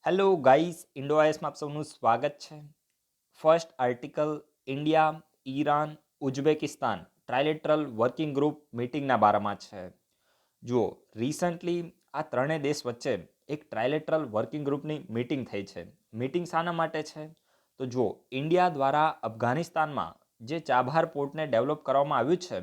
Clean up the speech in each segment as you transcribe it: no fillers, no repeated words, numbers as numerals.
Hello guys, ઇન્ડોઆઈએસમાં આપ સૌનું સ્વાગત છે. First article India, Iran, Uzbekistan trilateral working group મિટિંગના બારામાં છે. જુઓ, રિસન્ટલી આ ત્રણેય દેશ વચ્ચે એક ટ્રાયલેટરલ વર્કિંગ ગ્રુપની મિટિંગ થઈ છે. મિટિંગ શાના માટે છે? તો જુઓ, ઇન્ડિયા દ્વારા અફઘાનિસ્તાનમાં જે ચાબહાર પોર્ટને ડેવલપ કરવામાં આવ્યું છે,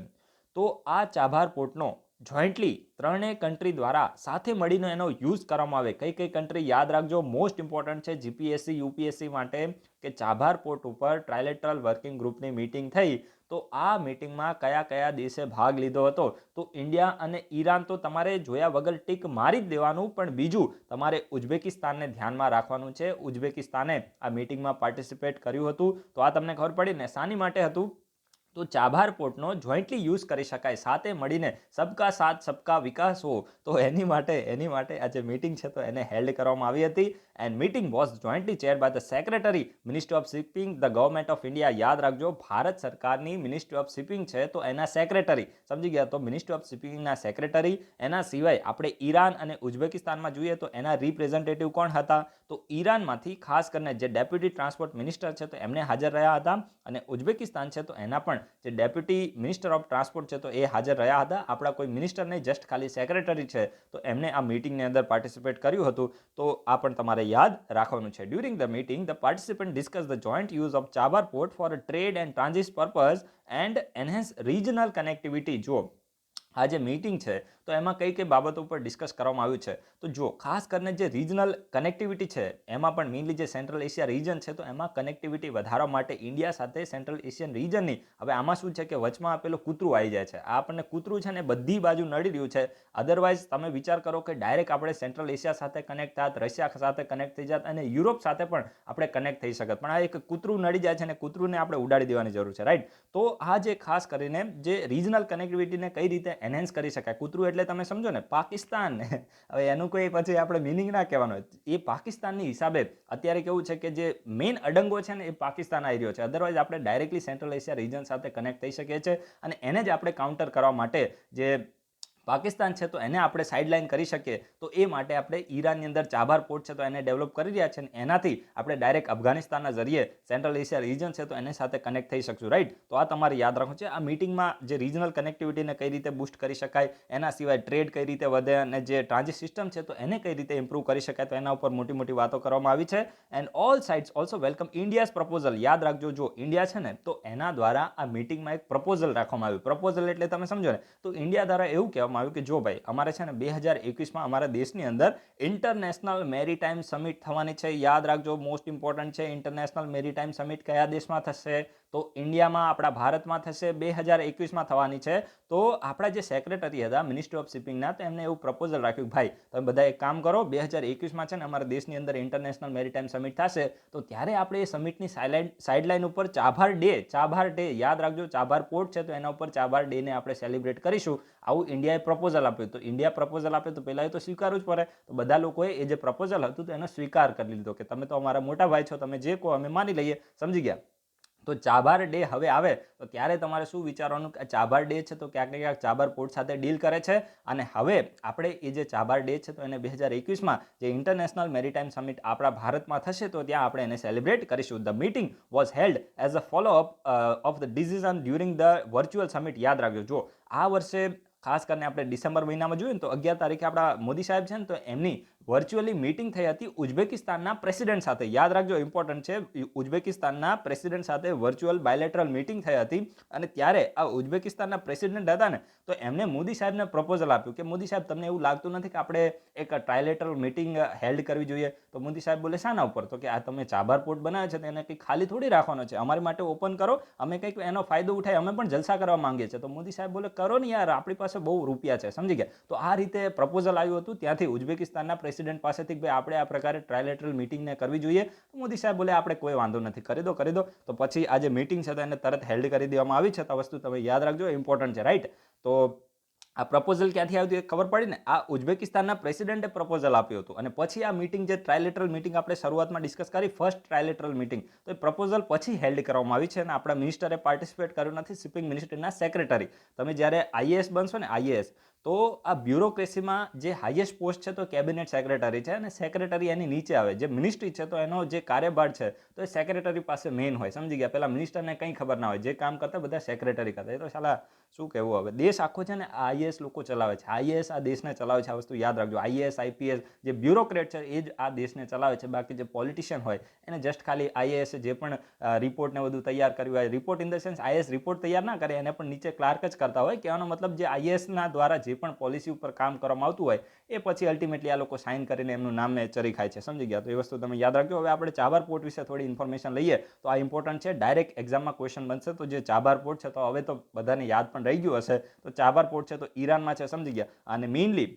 તો આ ચાબહાર પોર્ટનો જોઈન્ટલી ત્રણેય કન્ટ્રી દ્વારા સાથે મળીને એનો યુઝ કરવામાં આવે. કઈ કઈ કન્ટ્રી યાદ રાખજો, મોસ્ટ ઇમ્પોર્ટન્ટ છે જીપીએસસી યુપીએસસી માટે, કે ચાબહાર પોર્ટ ઉપર ટ્રાયલેટરલ વર્કિંગ ગ્રુપની મિટિંગ થઈ. તો આ મિટિંગમાં કયા કયા દેશે ભાગ લીધો હતો? તો ઇન્ડિયા અને ઈરાન તો તમારે જોયા વગર ટીક મારી જ દેવાનું, પણ બીજું તમારે ઉઝબેકિસ્તાનને ધ્યાનમાં રાખવાનું છે. ઉઝબેકિસ્તાને આ મિટિંગમાં પાર્ટિસિપેટ કર્યું હતું. તો આ તમને ખબર પડી ને શાની માટે હતું? તો ચાબહાર પોર્ટનો જોઈન્ટલી યુઝ કરી શકાય, સાથે મળીને સબકા સાથ સબકા વિકાસ હો, તો એની માટે આ જે મિટિંગ છે તો એને હેલ્ડ કરવામાં આવી હતી. And meeting was jointly chair by the secretary ministry of shipping the government of India. યાદ રાખજો, ભારત સરકારની મિનિસ્ટ્રી ઓફ શિપિંગ છે તો એના સેક્રેટરી, સમજી ગયા, તો મિનિસ્ટ્રી ઓફ શિપિંગના સેક્રેટરી. એના સિવાય આપણે ઈરાન અને ઉઝબેકિસ્તાનમાં જોઈએ તો એના રિપ્રેઝેન્ટેટિવ કોણ હતા? તો ઈરાનમાંથી ખાસ કરીને જે ડેપ્યુટી ટ્રાન્સપોર્ટ મિનિસ્ટર છે તો એમને હાજર રહ્યા હતા, અને ઉઝબેકિસ્તાન છે તો એના પણ જે ડેપ્યુટી મિનિસ્ટર ઓફ ટ્રાન્સપોર્ટ છે તો એ હાજર રહ્યા હતા. આપણા કોઈ મિનિસ્ટર નહીં, જસ્ટ ખાલી સેક્રેટરી છે તો એમને આ મિટિંગની અંદર પાર્ટિસિપેટ કર્યું હતું. તો આ પણ તમારે યાદ રાખવાનું છે. During the meeting the participant discuss the joint use of Chabahar port for trade and transit purpose and enhance regional connectivity. જો આ જે મીટિંગ છે તો એમાં કઈ કઈ બાબતો ઉપર ડિસ્કસ કરવામાં આવ્યું છે? તો જો ખાસ કરીને જે રિજનલ કનેક્ટિવિટી છે એમાં પણ મેઇનલી જે સેન્ટ્રલ એશિયા રીજન છે તો એમાં કનેક્ટિવિટી વધારવા માટે ઇન્ડિયા સાથે સેન્ટ્રલ એશિયન રીજનની, હવે આમાં શું છે કે વચમાં પેલું કૂતરું આવી જાય છે. આ આપણને કૂતરું છે ને બધી બાજુ નડી રહ્યું છે. અધરવાઇઝ તમે વિચાર કરો કે ડાયરેક્ટ આપણે સેન્ટ્રલ એશિયા સાથે કનેક્ટ થાત, રશિયા સાથે કનેક્ટ થઈ જાત અને યુરોપ સાથે પણ આપણે કનેક્ટ થઈ શકત, પણ આ એક કૂતરું નડી જાય છે અને કૂતરુંને આપણે ઉડાડી દેવાની જરૂર છે, રાઈટ? તો આ જે ખાસ કરીને જે રિજનલ કનેક્ટિવિટીને કઈ રીતે એનહેન્સ કરી શકાય. કૂતરું એટલે તમે સમજો ને પાકિસ્તાન. હવે એનું કોઈ પછી આપણે મિનિંગ ના કહેવાનો, એ પાકિસ્તાનની હિસાબે અત્યારે કેવું છે કે જે મેઇન અડંગો છે ને એ પાકિસ્તાન આવી રહ્યો છે. અધરવાઇઝ આપણે ડાયરેક્ટલી સેન્ટ્રલ એશિયા રીજન સાથે કનેક્ટ થઈ શકીએ છીએ, અને એને જ આપણે કાઉન્ટર કરવા માટે જે પાકિસ્તાન છે તો એને આપણે સાઇડલાઇન કરી શકીએ. તો એ માટે આપણે ઈરાનની અંદર ચાબહાર પોર્ટ છે તો એને ડેવલપ કરી રહ્યા છે, અને એનાથી આપણે ડાયરેક્ટ અફઘાનિસ્તાનના જરીએ સેન્ટ્રલ એશિયા રીજન છે તો એની સાથે કનેક્ટ થઈ શકશું, રાઈટ? તો આ તમારે યાદ રાખવું છે. આ મિટિંગમાં જે રિજનલ કનેક્ટિવિટીને કઈ રીતે બૂસ્ટ કરી શકાય, એના સિવાય ટ્રેડ કઈ રીતે વધે, અને જે ટ્રાન્ઝિટ સિસ્ટમ છે તો એને કઈ રીતે ઇમ્પ્રૂવ કરી શકાય, તો એના ઉપર મોટી મોટી વાતો કરવામાં આવી છે. And all sides also welcome India's proposal. યાદ રાખજો, જો ઇન્ડિયા છે ને તો એના દ્વારા આ મિટિંગમાં એક પ્રપોઝલ રાખવામાં આવ્યું. પ્રપોઝલ એટલે તમે સમજો ને, તો ઇન્ડિયા દ્વારા એવું કહેવામાં આવ્યું કે જો ભાઈ, અમારે છે ને 2021માં અમારા દેશની અંદર ઇન્ટરનેશનલ મેરીટાઈમ સમિટ થવાની છે. યાદ રાખજો, મોસ્ટ ઇમ્પોર્ટન્ટ છે. ઇન્ટરનેશનલ મેરીટાઈમ સમિટ કયા દેશમાં થશે? તો ઇન્ડિયામાં, આપણા ભારતમાં થશે. 2021માં થવાની છે. તો આપણા જે સેક્રેટરી હતા મિનિસ્ટ્રી ઓફ શિપિંગના, તો એમને એવું પ્રપોઝલ રાખ્યું, ભાઈ તમે બધા એક કામ કરો, 2021માં છે ને અમારા દેશની અંદર ઇન્ટરનેશનલ મેરીટાઈમ સમિટ થશે, તો ત્યારે આપણે એ સમિટની સાઇડલાઇન ઉપર ચાબહાર ડે, યાદ રાખજો, ચાબહાર પોર્ટ છે તો એના ઉપર ચાબહાર ડેને આપણે સેલિબ્રેટ કરીશું. આવું ઇન્ડિયાએ પ્રપોઝલ આપ્યું. તો ઇન્ડિયા પ્રપોઝલ આપે તો પહેલાં એ તો સ્વીકારવું જ પડે. તો બધા લોકોએ એ જે પ્રપોઝલ હતું તો એનો સ્વીકાર કરી લીધો કે તમે તો અમારા મોટા ભાઈ છો, તમે જે કહો અમે માની લઈએ, સમજી ગયા? તો ચાબહાર ડે હવે આવે તો ત્યારે તમારે શું વિચારવાનું કે ચાબહાર ડે છે તો ક્યાંક ને ક્યાંક ચાબહાર પોર્ટ સાથે ડીલ કરે છે, અને હવે આપણે એ જે ચાબહાર ડે છે તો એને 2021માં જે ઇન્ટરનેશનલ મેરીટાઈમ સમિટ આપણા ભારતમાં થશે તો ત્યાં આપણે એને સેલિબ્રેટ કરીશું. The meeting was held as a follow up of the decision during the virtual summit. યાદ રાખજો, જો આ વર્ષે ખાસ કરીને આપણે ડિસેમ્બર મહિનામાં જોઈએ ને તો 11 તારીખે આપણા મોદી સાહેબ છે ને તો એમની વર્ચ્યુઅલી મીટિંગ થઈ હતી ઉઝબેકિસ્તાનના પ્રેસિડેન્ટ સાથે. યાદ રાખજો, ઇમ્પોર્ટન્ટ છે, ઉઝબેકિસ્તાનના પ્રેસિડેન્ટ સાથે વર્ચ્યુઅલ બાયલેટરલ મીટિંગ થઈ હતી. અને ત્યારે આ ઉઝબેકિસ્તાનના પ્રેસિડેન્ટ હતા ને તો એમને મોદી સાહેબને પ્રપોઝલ આપ્યું કે મોદી સાહેબ, તમને એવું લાગતું નથી કે આપણે એક ટ્રાયલેટરલ મીટિંગ હેલ્ડ કરવી જોઈએ? તો મોદી સાહેબ બોલે, શાના ઉપર? તો કે આ તમે ચાબહાર પોર્ટ બનાવ્યો છે તો એને કંઈક ખાલી થોડી રાખવાનો છે, અમારી માટે ઓપન કરો, અમે કંઈક એનો ફાયદો ઉઠાય, અમે પણ જલસા કરવા માંગીએ છીએ. તો મોદી સાહેબ બોલે, કરો ને યાર, આપણી પાસે બહુ રૂપિયા છે, સમજી ગયા? તો આ રીતે પ્રપોઝલ આવ્યું હતું ત્યાંથી ઉઝબેકિસ્તાનના પ્રેસિડેન્ટ પાસેથી, ભાઈ આપણે આ પ્રકારે ટ્રાયલેટરલ મીટિંગને કરવી જોઈએ. તો મોદી સાહેબ બોલે, આપણે કોઈ વાંધો નથી, કરી દો. તો પછી આ જે મીટિંગ છે તો એને તરત હેલ્ડ કરી દેવામાં આવી છે. તો વસ્તુ તમે યાદ રાખજો, ઇમ્પોર્ટન્ટ છે, રાઈટ? તો આ પ્રપોઝલ ક્યાંથી આવ્યું એ ખબર પડી ને, આ ઉઝબેકિસ્તાનના પ્રેસિડેન્ટે પ્રપોઝલ આપ્યું હતું. અને પછી આ મીટિંગ, જે ટ્રાયલેટરલ મીટિંગ આપણે શરૂઆતમાં ડિસ્કસ કરી, ફર્સ્ટ ટ્રાયલેટરલ મીટિંગ, તો એ પ્રપોઝલ પછી હેલ્ડ કરવામાં આવી છે. અને આપણા મિનિસ્ટરે પાર્ટિસિપેટ કર્યું નથી, શિપિંગ મિનિસ્ટ્રીના સેક્રેટરી. તમે જ્યારે આઈએએસ બનશો ને, આઈએએસ, તો આ બ્યુરોક્રેસીમાં જે હાઈએસ્ટ પોસ્ટ છે તો કેબિનેટ સેક્રેટરી છે, અને સેક્રેટરી એની નીચે આવે. જે મિનિસ્ટ્રી છે તો એનો જે કાર્યભાર છે તો એ સેક્રેટરી પાસે મેઇન હોય, સમજી ગયા. પેલા મિનિસ્ટરને કંઈ ખબર ના હોય, જે કામ કરતા બધા સેક્રેટરી કરતા. એ તો સાલા શું કહેવું હવે. દેશ આખો છે ને આઈએએસ લોકો ચલાવે છે. આઈએએસ આ દેશને ચલાવે છે, આ વસ્તુ યાદ રાખજો. આઈએએસ આઈપીએસ જે બ્યુરોક્રેટ છે એ જ આ દેશને ચલાવે છે. બાકી જે પોલિટિશિયન હોય એને જસ્ટ ખાલી આઈએએસ જે પણ રિપોર્ટ ને બધું તૈયાર કર્યું હોય, report in the sense IAS report તૈયાર ના કરે, એને પણ નીચે ક્લાર્ક જ કરતા હોય. કહેવાનો મતલબ જે આઈએએસના દ્વારા જે પણ પોલિસી ઉપર કામ કરવામાં આવતું હોય એ પછી અલ્ટિમેટલી આ લોકો સાઇન કરીને એમનું નામ ને ચરી ખાય છે, સમજી ગયા. તો એ વસ્તુ તમે યાદ રાખજો. હવે આપણે ચાબાર પોર્ટ વિશે થોડી ઇન્ફોર્મેશન લઈએ તો આ ઇમ્પોર્ટન્ટ છે, ડાયરેક્ટ એક્ઝામમાં ક્વેશ્ચન બનશે. તો જે ચાબાર પોર્ટ છે તો હવે તો બધાને યાદ પણ રહી ગયું હશે. તો ચાબાર પોર્ટ છે તો ઈરાનમાં છે, સમજી ગયા. અને મેઇનલી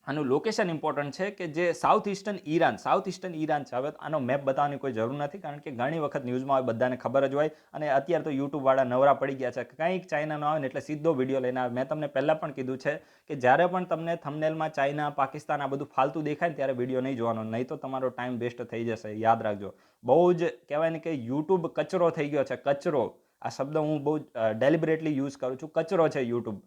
આનું લોકેશન ઇમ્પોર્ટન્ટ છે કે જે સાઉથ ઇસ્ટર્ન ઈરાન છે. હવે આનો મેપ બતાવવાની કોઈ જરૂર નથી, કારણ કે ઘણી વખત ન્યૂઝમાં હોય, બધાને ખબર જ હોય. અને અત્યારે તો યુટ્યુબવાળા નવરા પડી ગયા છે, કંઈક ચાઇનાનો આવે ને એટલે સીધો વિડીયો લઈને આવે. મેં તમને પહેલાં પણ કીધું છે કે જ્યારે પણ તમને થંબનેલમાં ચાઇના, પાકિસ્તાન આ બધું ફાલતું દેખાય ને ત્યારે વિડીયો નહીં જોવાનો, નહીં તો તમારો ટાઈમ વેસ્ટ થઈ જશે. યાદ રાખજો. બહુ જ કહેવાય ને કે યુટ્યુબ કચરો થઈ ગયો છે. કચરો, આ શબ્દ હું બહુ ડેલિબરેટલી યુઝ કરું છું. કચરો છે યુટ્યુબ.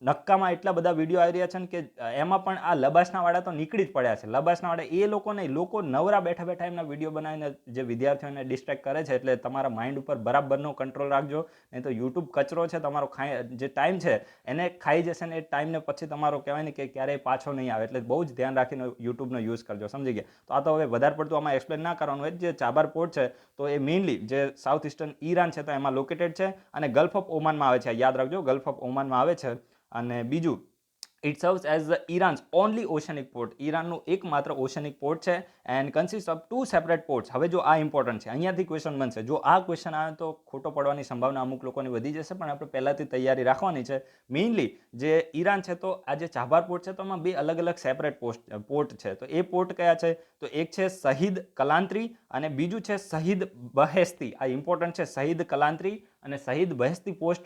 નક્કામાં એટલા બધા વિડીયો આવી રહ્યા છે ને કે એમાં પણ આ લબાસનાવાળા તો નીકળી જ પડ્યા છે. લબાસનાવાળા એ લોકો નહીં, લોકો નવરા બેઠા બેઠા એમના વિડીયો બનાવીને જે વિદ્યાર્થીઓને ડિસ્ટ્રેક્ટ કરે છે. એટલે તમારા માઇન્ડ ઉપર બરાબરનો કંટ્રોલ રાખજો, નહીં તો યુટ્યુબ કચરો છે. તમારો જે ટાઈમ છે એને ખાઈ જશે ને એ ટાઈમને પછી તમારો કહેવાય ને કે ક્યારેય પાછો નહીં આવે. એટલે બહુ જ ધ્યાન રાખીને યુટ્યુબનો યુઝ કરજો, સમજી ગયા. તો આ તો હવે વધારે પડતું આમાં એક્સપ્લેન ના કરવાનું હોય. જે ચાબાર પોર્ટ છે તો એ મેઇનલી જે સાઉથ ઇસ્ટર્ન ઈરાન છે તો એમાં લોકેટેડ છે, અને ગલ્ફ ઓફ ઓમાનમાં આવે છે. યાદ રાખજો, ગલ્ફ ઓફ ઓમાનમાં આવે છે. અને બીજું, it serves as the Iran's only oceanic port. ઈરાનનું એકમાત્ર ઓશનિક પોર્ટ છે and consist of 2 separate ports. હવે જો આ ઇમ્પોર્ટન્ટ છે, અહીંયાથી ક્વેશ્ચન બનશે. જો આ ક્વેશ્ચન આવે તો ખોટો પડવાની સંભાવના અમુક લોકોની વધી જશે, પણ આપણે પહેલાથી તૈયારી રાખવાની છે. મેઇનલી જે ઈરાન છે તો આ જે ચાબાર પોર્ટ છે તો એમાં 2 અલગ અલગ સેપરેટ પોર્ટ છે. તો એ પોર્ટ કયા છે? તો એક છે શહીદ કલાંત્રી અને બીજું છે શહીદ બહેસ્તી. આ ઇમ્પોર્ટન્ટ છે. શહીદ કલાંત્રી અને શહીદ બહેસ્તી પોર્ટ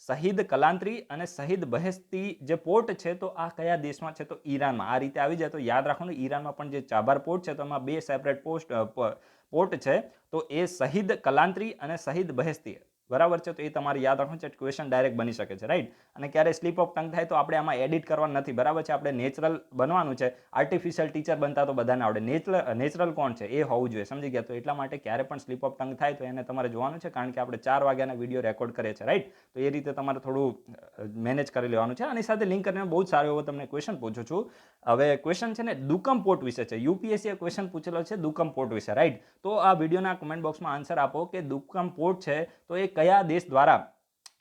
શહીદ કલાંત્રી અને શહીદ બહેસ્તી જે પોર્ટ છે તો આ કયા દેશમાં છે? તો ઈરાનમાં. આ રીતે આવી જાય તો યાદ રાખવાનું, ઈરાનમાં પણ જે ચાબાર પોર્ટ છે તો એમાં 2 સેપરેટ પોર્ટ છે. તો એ શહીદ કલાંત્રી અને શહીદ બહેસ્તી, બરાબર છે. તો એ તમારે યાદ રાખવું છે. ક્વેશ્ચન ડાયરેક્ટ બની શકે છે, રાઈટ. અને ક્યારે સ્લીપ ઓફ ટંગ થાય તો આપણે આમાં એડિટ કરવાનું નથી, બરાબર છે. આપણે નેચરલ બનવાનું છે. આર્ટિફિશિયલ ટીચર બનતા તો બધાને આવડે. નેચરલ કોણ છે એ હોવું જોઈએ, સમજી ગયા. તો એટલા માટે ક્યારે પણ સ્લીપ ઓફ ટંગ થાય તો એને તમારે જોવાનું છે, કારણ કે આપણે 4 વાગ્યાના વિડીયો રેકોર્ડ કરીએ છીએ, રાઈટ. તો એ રીતે તમારે થોડું મેનેજ કરી લેવાનું છે. આની સાથે લિંક કરીને બહુ જ સારો એવો તમને ક્વેશ્ચન પૂછું છું. હવે ક્વેશ્ચન છે ને દુકમ પોર્ટ વિશે છે. યુપીએસસીએ ક્વેશ્ચન પૂછેલો છે દુકમ પોર્ટ વિશે, રાઈટ. તો આ વિડીયોના કમેન્ટ બોક્સમાં આન્સર આપો કે દુકમ પોર્ટ છે તો એ કયા દેશ દ્વારા,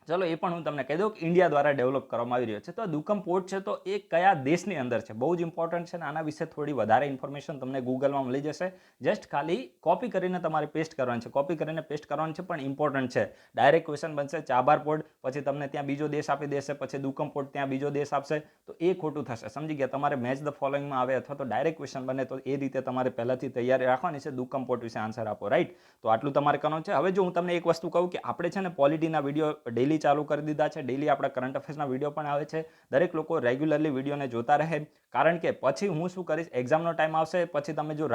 ચલો એ પણ હું તમને કહી દઉં કે ઇન્ડિયા દ્વારા ડેવલપ કરવામાં આવી રહ્યો છે. તો આ દુકમ પોર્ટ છે તો એ કયા દેશની અંદર છે? બહુ જ ઇમ્પોર્ટન્ટ છે. અને આના વિશે થોડી વધારે ઇન્ફોર્મેશન તમને ગૂગલમાં મળી જશે. જસ્ટ ખાલી કોપી કરીને તમારે પેસ્ટ કરવાની છે. કોપી કરીને પેસ્ટ કરવાની છે, પણ ઇમ્પોર્ટન્ટ છે. ડાયરેક્ટ ક્વેશ્ચન બનશે ચાબાર પોર્ટ, પછી તમને ત્યાં બીજો દેશ આપી દેશે, પછી દુકમ પોર્ટ ત્યાં બીજો દેશ આપશે, તો એ ખોટું થશે, સમજી ગયા. તમારે મેચ ધ ફોલોઈંગમાં આવે અથવા તો ડાયરેક્ટ ક્વેશ્ચન બને તો એ રીતે તમારે પહેલાથી તૈયારી રાખવાની છે. દુકમ પોર્ટ વિશે આન્સર આપો, રાઈટ. તો આટલું તમારે કરવાનું છે. હવે જો હું તમને એક વસ્તુ કહું કે આપણે છે ને પોલિટીના વિડીયો ડેલી ચાલુ કરી દીધા છે. ડેલી આપણા કરંટ અફેર્સના વિડીયો પણ આવે છે. દરેક લોકો રેગ્યુલરલી વિડીયોને જોતા રહે, કારણ કે પછી હું શું કરીશ, એક્ઝામનો ટાઈમ આવશે પછી તમે જો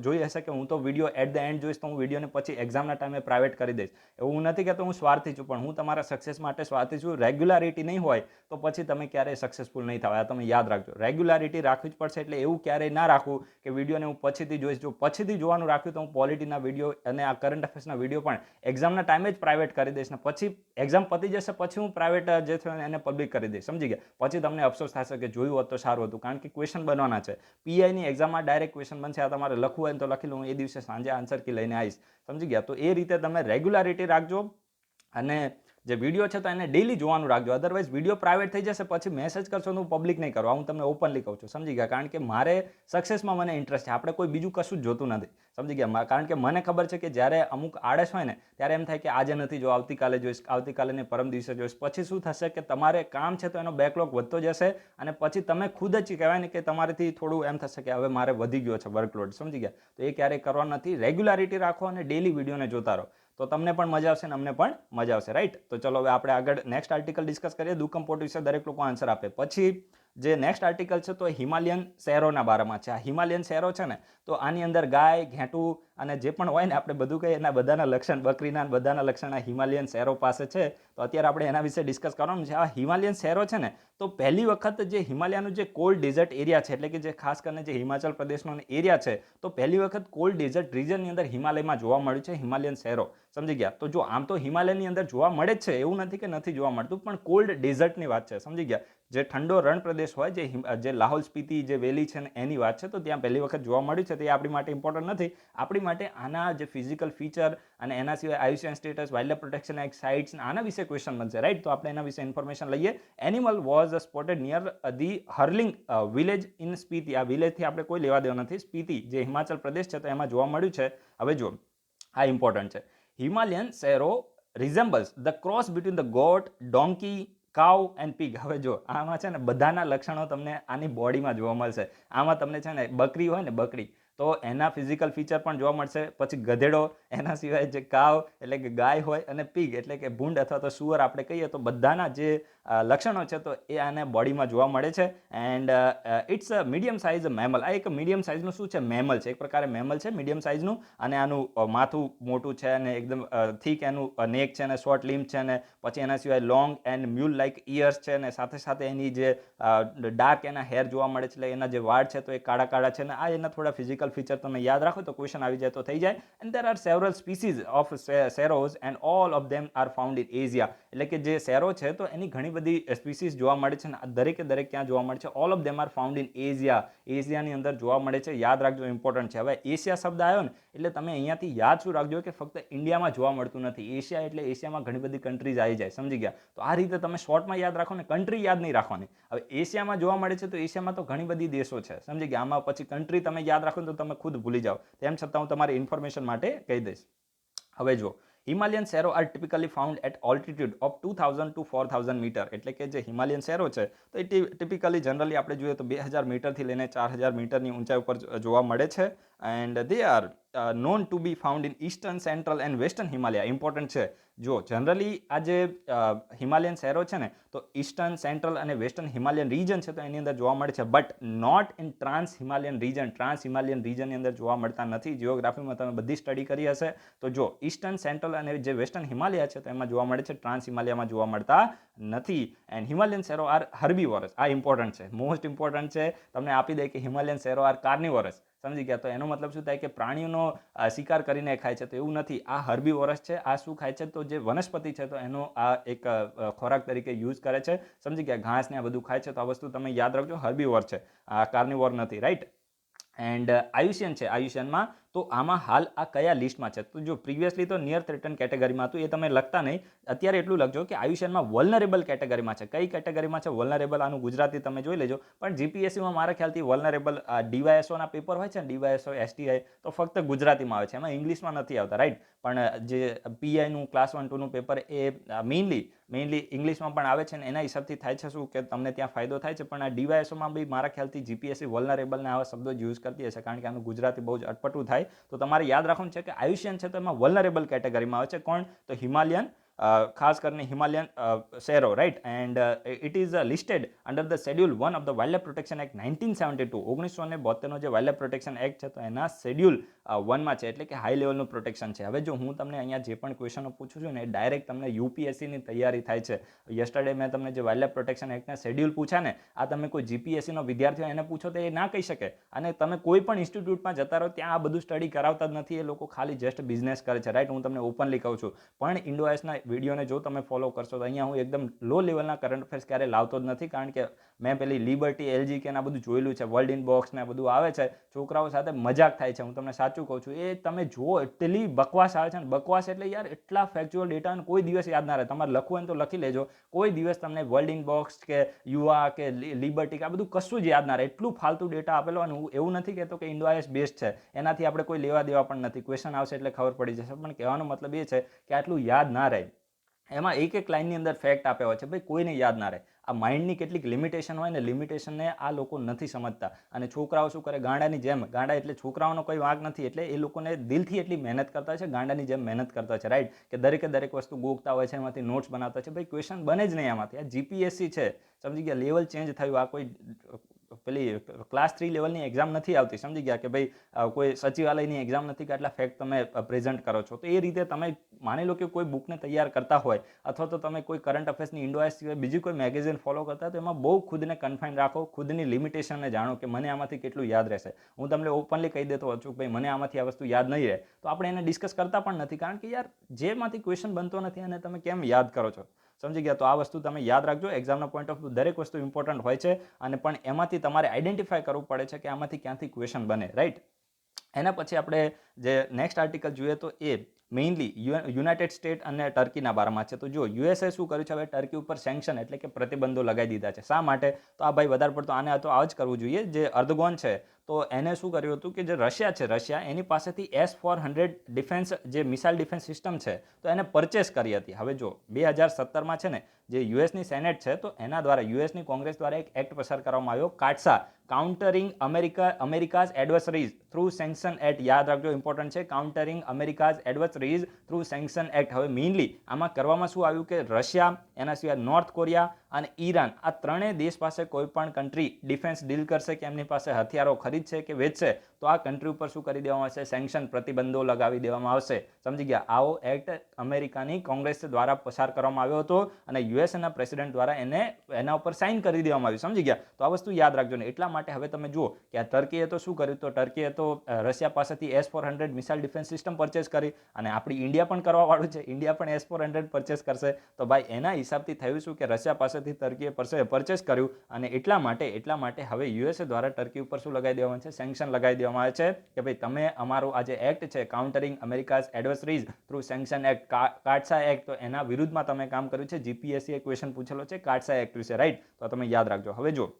જોઈ હશે કે હું તો વિડીયો એટ ધ એન્ડ જોઈશ, તો હું વિડીયોને પછી એક્ઝામના ટાઈમે પ્રાઇવેટ કરી દઈશ. એવું નથી કે તો હું સ્વાર્થી છું, પણ હું તમારા સક્સેસ માટે સ્વાર્થી છું. રેગ્યુલારિટી નહીં હોય તો પછી તમે ક્યારેય સક્સેસફુલ નહીં થાવ. આ તમે યાદ રાખજો. રેગ્યુલારિટી રાખવી જ પડશે. એટલે એવું ક્યારેય ના રાખવું કે વિડીયોને હું પછીથી જોઈશ. જો પછીથી જોવાનું રાખ્યું તો હું પોલિટીના વિડીયો અને આ કરંટ અફેર્સના વિડીયો પણ એક્ઝામના ટાઈમે જ પ્રાઇવેટ કરી દઈશ, ને પછી એક્ઝામ પતી જશે પછી હું પ્રાઇવેટ જે છે એને પબ્લિક કરી દઈશ, સમજી ગયા. પછી તમને અફસોસ થશે કે જોયું હોત તો સારું હતું, કારણ કે ક્વેશ્ચન બનવાના છે. પીઆઈની એક્ઝામમાં ડાયરેક્ટ ક્વેશ્ચન બનશે. આ તમારે લખવું હોય તો લખી લો, હું એ દિવસે સાંજે આન્સર કી લઈને આવીશ, સમજી ગયા. તો એ રીતે તમે રેગ્યુલારિટી રાખજો. અને જે વિડીયો છે તો એને ડેલી જોવાનું રાખજો. અદરવાઇઝ વિડીયો પ્રાઇવેટ થઈ જશે, પછી મેસેજ કરશો તો હું પબ્લિક નહીં કરું. હું તમને ઓપનલી કહું છું, સમજી ગયા. કારણ કે મારે સક્સેસમાં મને ઇન્ટરેસ્ટ છે. આપણે કોઈ બીજું કશું જ જોતું નથી, સમજી ગયા. કારણ કે મને ખબર છે કે જ્યારે અમુક આળસ હોય ને ત્યારે એમ થાય કે આજે નથી જો, આવતીકાલે જોઈશ, આવતીકાલે ને પરમ દિવસે જોઈશ. પછી શું થશે કે તમારે કામ છે તો એનો બેકલોગ વધતો જશે, અને પછી તમે ખુદ જ કહેવાય ને કે તમારાથી થોડું એમ થશે કે હવે મારે વધી ગયો છે વર્કલોડ, સમજી ગયા. તો એ ક્યારેય કરવાનું નથી. રેગ્યુલારિટી રાખો અને ડેલી વિડીયોને જોતા રહો, તો તમને પણ મજા આવશે અને અમને પણ મજા આવશે, રાઈટ. તો ચલો હવે આપણે આગળ નેક્સ્ટ આર્ટિકલ ડિસ્કસ કરીએ. દુકમ પોર્ટ વિશે દરેક લોકો આન્સર આપે. પછી જે નેક્સ્ટ આર્ટિકલ છે તો હિમાલયન શહેરોના બારામાં છે. આ હિમાલયન શહેરો છે ને તો આની અંદર ગાય, ઘેટું અને જે પણ હોય ને આપણે બધું કહીએ એના બધાના લક્ષણ, બકરીના બધાના લક્ષણ આ હિમાલયન શહેરો પાસે છે. તો અત્યારે આપણે એના વિશે ડિસ્કસ કરવાનું છે. આ હિમાલયન શહેરો છે ને તો પહેલી વખત જે હિમાલયનું જે કોલ્ડ ડેઝર્ટ એરિયા છે, એટલે કે જે ખાસ કરીને જે હિમાચલ પ્રદેશનો એરિયા છે, તો પહેલી વખત કોલ્ડ ડેઝર્ટ રિજનની અંદર હિમાલયમાં જોવા મળ્યું છે હિમાલયન શહેરો. સમજી ગયા? તો જો આમ તો હિમાલયની અંદર જોવા મળે જ છે, એવું નથી કે નથી જોવા મળતું, પણ કોલ્ડ ડેઝર્ટની વાત છે. સમજી ગયા? જે ઠંડો રણ પ્રદેશ હોય, જે લાહોલ સ્પીતિ જે વેલી છે ને એની વાત છે, તો ત્યાં પહેલી વખત જોવા મળ્યું છે. તે આપણી માટે ઇમ્પોર્ટન્ટ નથી. આપણી માટે આના જે ફિઝિકલ ફીચર અને એના સિવાય IUCN status, wildlife protection act, sites, આના વિશે ક્વેશ્ચન બનશે, રાઈટ? તો આપણે એના વિશે ઇન્ફોર્મેશન લઈએ. Animal was spotted near the Hurling village in Spiti. આ વિલેજથી આપણે કોઈ લેવા દેવા નથી. સ્પીતિ જે હિમાચલ પ્રદેશ છે તો એમાં જોવા મળ્યું છે. હવે જો આ ઇમ્પોર્ટન્ટ છે. Himalayan serow resembles the cross between the goat, donkey, cow and pig. હવે જો આમાં છે ને બધાના લક્ષણો તમને આની બોડીમાં જોવા મળશે. આમાં તમને છે ને બકરી હોય ને, બકરી, તો એના ફિઝિકલ ફીચર પણ જોવા મળશે. પછી ગધેડો, એના સિવાય જે કાવ એટલે કે ગાય હોય, અને પીગ એટલે કે ભૂંડ અથવા તો સુઅર આપણે કહીએ, તો બધાના જે લક્ષણો છે તો એ આને બોડીમાં જોવા મળે છે. And it's a medium size mammal. આ એક મીડિયમ સાઇઝનું શું છે? મેમલ છે. એક પ્રકારે મેમલ છે મીડિયમ સાઇઝનું. અને આનું માથું મોટું છે અને એકદમ થીક એનું નેક છે અને શોર્ટ લીમ્બ છે, અને પછી એના સિવાય long and mule like ears છે, અને સાથે સાથે એની જે ડાર્ક એના હેર જોવા મળે છે, એટલે એના જે વાળ છે તો એ કાળા કાળા છે. અને આ એના થોડા ફિઝિકલ ફીચર તમે યાદ રાખો તો ક્વેશ્ચન આવી જાય તો થઈ જાય. And there are several species of serows and all of them are found in Asia. એટલે કે જે સેરો છે તો એની ઘણી બધી સ્પીસીઝ જોવા મળે છે, અને દરેકે દરેક ક્યાં જોવા મળે છે? All of them are found in Asia. એશિયાની અંદર જોવા મળે છે. યાદ રાખજો, ઇમ્પોર્ટન્ટ છે. હવે એશિયા શબ્દ આવ્યો ને એટલે તમે અહીંયાથી યાદ શું રાખજો કે ફક્ત ઇન્ડિયામાં જોવા મળતું નથી. એશિયા એટલે એશિયામાં ઘણી બધી કન્ટ્રીઝ આવી જાય. સમજી ગયા? તો આ રીતે તમે શોર્ટમાં યાદ રાખો ને, કન્ટ્રી યાદ નહીં રાખવાની. હવે એશિયામાં જોવા મળે છે તો એશિયામાં તો ઘણી બધી દેશો છે. સમજી ગયા? આમાં પછી કન્ટ્રી તમે યાદ રાખો તો તમે ખુદ ભૂલી જાઓ. તેમ છતાં હું તમારી ઇન્ફોર્મેશન માટે કહી દઈશ. હવે જો Himalayan serow are typically found at altitude of 2000 to 4000 metre. એટલે કે જે હિમાલયન શહેરો છે તો એ ટિપિકલી જનરલી આપણે જોઈએ તો 2000 મીટરથી લઈને 4000 મીટરની ઊંચાઈ ઉપર જોવા મળે છે. And they are known to be found in eastern, central and western Himalaya. Important છે. જો જનરલી આ જે હિમાલયન શહેરો છે ને તો ઈસ્ટર્ન, સેન્ટ્રલ અને વેસ્ટર્ન હિમાલયન રીજન છે તો એની અંદર જોવા મળે છે, but not in trans Himalayan region. Trans Himalayan રીજનની અંદર જોવા મળતા નથી. જીઓગ્રાફીમાં તમે બધી સ્ટડી કરી હશે તો જો ઈસ્ટર્ન, સેન્ટ્રલ અને જે વેસ્ટર્ન હિમાલય છે તો એમાં જોવા મળે છે. ટ્રાન્સ હિમાલયમાં જોવા મળતા નથી. And Himalayan serow R હર્બીવોરસ. આ ઇમ્પોર્ટન્ટ છે, મોસ્ટ ઇમ્પોર્ટન્ટ છે. તમને આપી દે કે હિમાલયન શહેરો આર કાર્નિવોરસ. સમજી ગયા? તો એનો મતલબ શું થાય કે પ્રાણીઓનો શિકાર કરીને ખાય છે, તો એવું નથી. આ હર્બીવોરસ છે. આ શું ખાય છે? તો જે વનસ્પતિ છે તો એનો આ એક ખોરાક તરીકે યુઝ કરે છે. સમજી ગયા? ઘાસ ને આ બધું ખાય છે. તો આ વસ્તુ તમે યાદ રાખજો, હર્બીવોર છે, આ કાર્નિવોર નથી, રાઈટ? એન્ડ આયુષ્યન છે. આયુષ્યનમાં તો આમાં હાલ આ કયા લિસ્ટમાં છે? તો જો પ્રીવિયસલી તો નિયર થ્રેટન કેટેગરીમાં હતું, એ તમે લખતા નહીં. અત્યારે એટલું લખજો કે આયુષ્યનમાં વલ્નરેબલ કેટેગરીમાં છે. કઈ કેટેગરીમાં છે વલ્નરેબલ? આનું ગુજરાતી તમે જોઈ લેજો. પણ જીપીએસસીમાં મારા ખ્યાલથી વલ્નરેબલ ડીવાયએસઓના પેપર હોય છે ને, ડીવાયએસઓ, એસટીઆઈ, તો ફક્ત ગુજરાતીમાં આવે છે, એમાં ઇંગ્લિશમાં નથી આવતા, રાઈટ? પણ જે પીઆઈનું ક્લાસ 1 2નું પેપર એ મેઇનલી ઇંગ્લિશમાં પણ આવે છે, ને એના હિસાબથી થાય છે શું કે તમને ત્યાં ફાયદો થાય છે. પણ આ ડીવાયએસઓમાં બી મારા ખ્યાલથી જીપીએસસી વલ્નરેબલના આવા શબ્દો યુઝ કરતી હશે, કારણ કે આનું ગુજરાતી બહુ જ અટપટું થાય. તો તમારે યાદ રાખવાનું છે કે આયુષ્યન છે તો એમાં વલ્નરેબલ કેટેગરીમાં આવે છે. કોણ? તો હિમાલયન, ખાસ કરીને હિમાલયન શહેરો, right? And it is listed under the schedule 1 of the wild life protection act 1972. 1972નો જે વાઇલ્ડ લાઇફ પ્રોટેક્શન એક્ટ છે તો એના શેડ્યુલ 1માં છે, એટલે કે હાઈ લેવલનું પ્રોટેક્શન છે. હવે જો હું તમને અહીંયા જે પણ ક્વેશ્ચનો પૂછું છું ને એ ડાયરેક્ટ તમને યુપીએસસીની તૈયારી થાય છે. યસ્ટરડે મેં તમને જે વાઇલ્ડ લાઇફ પ્રોટેક્શન એક્ટના શેડ્યુલ પૂછ્યા ને, આ તમે કોઈ જીપીએસસીનો વિદ્યાર્થી એને પૂછો તો એ ના કહી શકે. અને તમે કોઈ પણ ઇન્સ્ટિટ્યૂટમાં જતા રહો, ત્યાં આ બધું સ્ટડી કરાવતા જ નથી. એ લોકો ખાલી જસ્ટ બિઝનેસ કરે છે, રાઈટ? હું તમને ઓપનલી કહું છું. પણ ઇન્ડોઆઈએસના વિડીયોને જો તમે ફોલો કરશો તો અહીંયા હું એકદમ લો લેવલના કરંટ અફેર્સ ક્યારે લાવતો જ નથી, કારણ કે મેં પેલી લિબર્ટી, એલજી કે આ બધું જોયેલું છે. વર્લ્ડ ઇન બોક્સ ને બધું આવે છે, છોકરાઓ સાથે મજાક થાય છે. હું તમને સાચું કહું છું, એ તમે જુઓ એટલી બકવાસ આવે છે ને. બકવાસ એટલે યાર એટલા ફેક્ચ્યુઅલ ડેટા કોઈ દિવસ યાદ ના રહે. તમારે લખવું હોય તો લખી લેજો, કોઈ દિવસ તમને વર્લ્ડ ઇન બોક્સ કે યુવા કે લિબર્ટી કે આ બધું કશું જ યાદ ના રહે. એટલું ફાલતુ ડેટા આપેલો. અને હું એવું નથી કહેતો કે ઇન્ડોઆઈએસ બેસ્ટ છે, એનાથી આપણે કોઈ લેવા દેવા પણ નથી. ક્વેશ્ચન આવશે એટલે ખબર પડી જશે. પણ કહેવાનો મતલબ એ છે કે આટલું યાદ ના રહે. એમાં એક લાઇનની અંદર ફેક્ટ આપ્યા હોય છે, ભાઈ કોઈને યાદ ના રહે. આ માઇન્ડની કેટલીક લિમિટેશન હોય ને, લિમિટેશનને આ લોકો નથી સમજતા. અને છોકરાઓ શું કરે, ગાંડાની જેમ, ગાંડા એટલે છોકરાઓનો કોઈ વાંક નથી, એટલે એ લોકોને દિલથી એટલી મહેનત કરતા છે, ગાંડાની જેમ મહેનત કરતા છે, રાઈટ, કે દરેક વસ્તુ ગોખતા હોય છે, એમાંથી નોટ્સ બનાવતા છે. ભાઈ ક્વેશ્ચન બને જ નહીં આમાંથી. આ જીપીએસસી છે, સમજી ગયા, લેવલ ચેન્જ થયું. આ કોઈ પેલી ક્લાસ 3 લેવલની એક્ઝામ નથી આવતી, સમજી ગયા, કે ભાઈ કોઈ સચિવાલયની એક્ઝામ નથી કે આટલા ફેક્ટ તમે પ્રેઝન્ટ કરો છો. તો એ રીતે તમે માની લો કે કોઈ બુકને તૈયાર કરતા હોય, અથવા તો તમે કોઈ કરંટ અફેર્સની ઇન્ડોએસ સિવાય બીજી કોઈ મેગેઝિન ફોલો કરતા હોય, તો એમાં બહુ ખુદને કન્ફાઇન રાખો, ખુદની લિમિટેશનને જાણો કે મને આમાંથી કેટલું યાદ રહેશે. હું તમને ઓપનલી કહી દેતો હોઉં છું કે ભાઈ મને આમાંથી આ વસ્તુ યાદ નહીં રહે, તો આપણે એને ડિસ્કસ કરતા પણ નથી, કારણ કે યાર જેમાંથી ક્વેશ્ચન બનતો નથી અને તમે કેમ યાદ કરો છો, સમજી ગયા. તો આ વસ્તુ તમે યાદ રાખજો. એક્ઝામના પોઈન્ટ ઓફ વ્યૂ દરેક વસ્તુ ઇમ્પોર્ટન્ટ હોય છે, અને પણ એમાંથી તમારે આઈડેન્ટિફાય કરવું પડે છે કે આમાંથી ક્યાંથી ક્વેશ્ચન બને, રાઈટ. એના પછી આપણે જે નેક્સ્ટ આર્ટિકલ જોઈએ તો એ મેઇનલી યુનાઇટેડ સ્ટેટ અને ટર્કીના બારામાં છે. તો જો યુએસએ શું કર્યું છે, હવે ટર્કી ઉપર સેન્ક્શન એટલે કે પ્રતિબંધો લગાવી દીધા છે. શા માટે? તો આ ભાઈ વધારે પડતો આને તો આ જ કરવું જોઈએ. જે અર્દોગન છે, તો એને શું કર્યું હતું કે જે રશિયા છે, રશિયા એની પાસેથી S-400 ડિફેન્સ જે મિસાઇલ ડિફેન્સ સિસ્ટમ છે, તો એને પરચેસ કરી હતી. હવે જો 2017માં છે ને, જે યુએસની સેનેટ છે, તો એના દ્વારા યુએસની કોંગ્રેસ દ્વારા એક એક્ટ પસાર કરવામાં આવ્યો, કાટસા, કાઉન્ટરિંગ અમેરિકાઝ એડવર્સરીઝ થ્રુ સેન્ક્શન એક્ટ. યાદ રાખજો, ઇમ્પોર્ટન્ટ છે, કાઉન્ટરિંગ અમેરિકાઝ એડવર્સરીઝ થ્રુ સેન્ક્શન એક્ટ. હવે મેઇનલી આમાં કરવામાં શું આવ્યું કે રશિયા, એના સિવાય નોર્થ કોરિયા અને ઈરાન, આ ત્રણેય દેશ પાસે કોઈ પણ કન્ટ્રી ડિફેન્સ ડીલ કરશે કે એમની પાસે હથિયારો ખરીદશે કે વેચશે, તો આ કન્ટ્રી ઉપર શું કરી દેવામાં આવશે, સેન્ક્શન, પ્રતિબંધો લગાવી દેવામાં આવશે, સમજી ગયા. આવો એક્ટ અમેરિકાની કોંગ્રેસ દ્વારા પસાર કરવામાં આવ્યો હતો, અને યુએસના પ્રેસિડેન્ટ દ્વારા એના ઉપર સાઇન કરી દેવામાં આવ્યું, સમજી ગયા. તો આ વસ્તુ યાદ રાખજો ને. એટલા માટે હવે તમે જુઓ કે આ ટર્કીએ તો શું કર્યું, તો ટર્કીએ તો રશિયા પાસેથી S-400 missile defence system purchase કરી, અને આપણી ઇન્ડિયા પણ કરવા વાળું છે, ઇન્ડિયા પણ S-400 પરચેસ કરશે. તો ભાઈ એના હિસાબથી થયું શું કે રશિયા પાસેથી ટર્કીએ પરચેસ કર્યું, અને એટલા માટે હવે યુએસએ દ્વારા ટર્કી ઉપર શું લગાવી દેવામાં છે, સેન્ક્શન લગાવી દેવામાં આવે છે કે ભાઈ તમે અમારો આ જે એક્ટ છે, કાઉન્ટરિંગ અમેરિકાઝ એડવર્સરીઝ થ્રુ સેન્ક્શન એક્ટ, કાટસા એક્ટ, તો એના વિરુદ્ધમાં તમે કામ કર્યું છે. જીપીએસસી ક્વેશ્ચન પૂછેલો છે કાટસા એક્ટ વિશે, રાઈટ. તો તમે યાદ રાખજો. હવે જો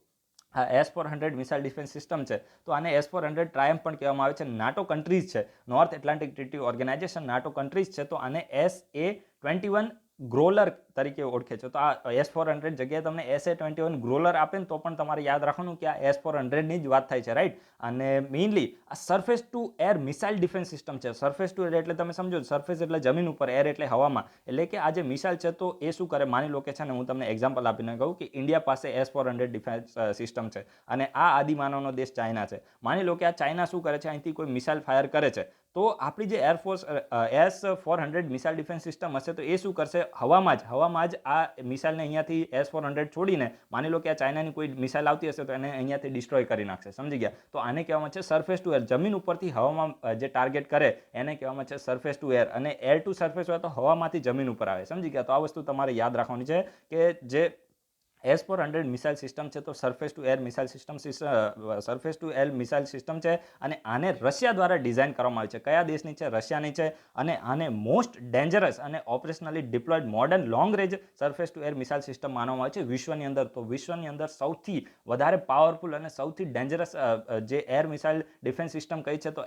આ S-400 મિસાઇલ ડિફેન્સ સિસ્ટમ છે, તો આને S-400 ટ્રાયમ્ફ પણ કહેવામાં આવે છે. નાટો કન્ટ્રીઝ છે, North Atlantic Treaty Organization, NATO countries છે, તો આને SA-21 ગ્રોલર તરીકે ઓળખે છે. તો આ S-400 જગ્યાએ તમને SA-21 ગ્રોલર આપે ને તો પણ તમારે યાદ રાખવાનું કે આ S-400 ની જ વાત થાય છે, રાઈટ. અને મેઇનલી આ surface to air missile defence system છે. સરફેસ ટુ એર એટલે તમે સમજો, સરફેસ એટલે જમીન ઉપર, એર એટલે હવામાં, એટલે કે આ જે મિસાઇલ છે, તો એ શું કરે, માની લો કે છે ને, હું તમને એક્ઝામ્પલ આપીને કહું કે ઇન્ડિયા પાસે S-400 ડિફેન્સ સિસ્ટમ છે, અને આ આદિમાનવનો દેશ ચાઇના છે. માની લો કે આ ચાઇના શું કરે છે, અહીંથી કોઈ મિસાઇલ ફાયર કરે છે, તો આપણી જે air force S-400 missile defence system હશે, તો એ શું કરશે, હવામાં જ આ મિસાઇલને અહીંયાથી S-400 છોડીને, માની લો કે આ ચાઇનાની કોઈ મિસાઇલ આવતી હશે, તો એને અહીંયાથી ડિસ્ટ્રોય કરી નાખશે, સમજી ગયા. તો આને કહેવામાં છે સરફેસ ટુ એર. જમીન ઉપરથી હવામાં જે ટાર્ગેટ કરે એને કહેવામાં છે સરફેસ ટુ એર, અને એર ટુ સરફેસ હોય તો હવામાંથી જમીન ઉપર આવે, સમજી ગયા. તો આ વસ્તુ તમારે યાદ રાખવાની છે કે જે S-400 મિસાઇલ સિસ્ટમ છે, તો surface to air missile system છે, અને આને રશિયા દ્વારા ડિઝાઇન કરવામાં આવી છે. કયા દેશની છે? રશિયાની છે. અને આને મોસ્ટ ડેન્જરસ અને operationally deployed modern long range surface to air missile system માનવામાં આવે છે વિશ્વની અંદર. તો વિશ્વની અંદર સૌથી વધારે પાવરફુલ અને સૌથી ડેન્જરસ જે એર મિસાઇલ ડિફેન્સ સિસ્ટમ કઈ છે, તો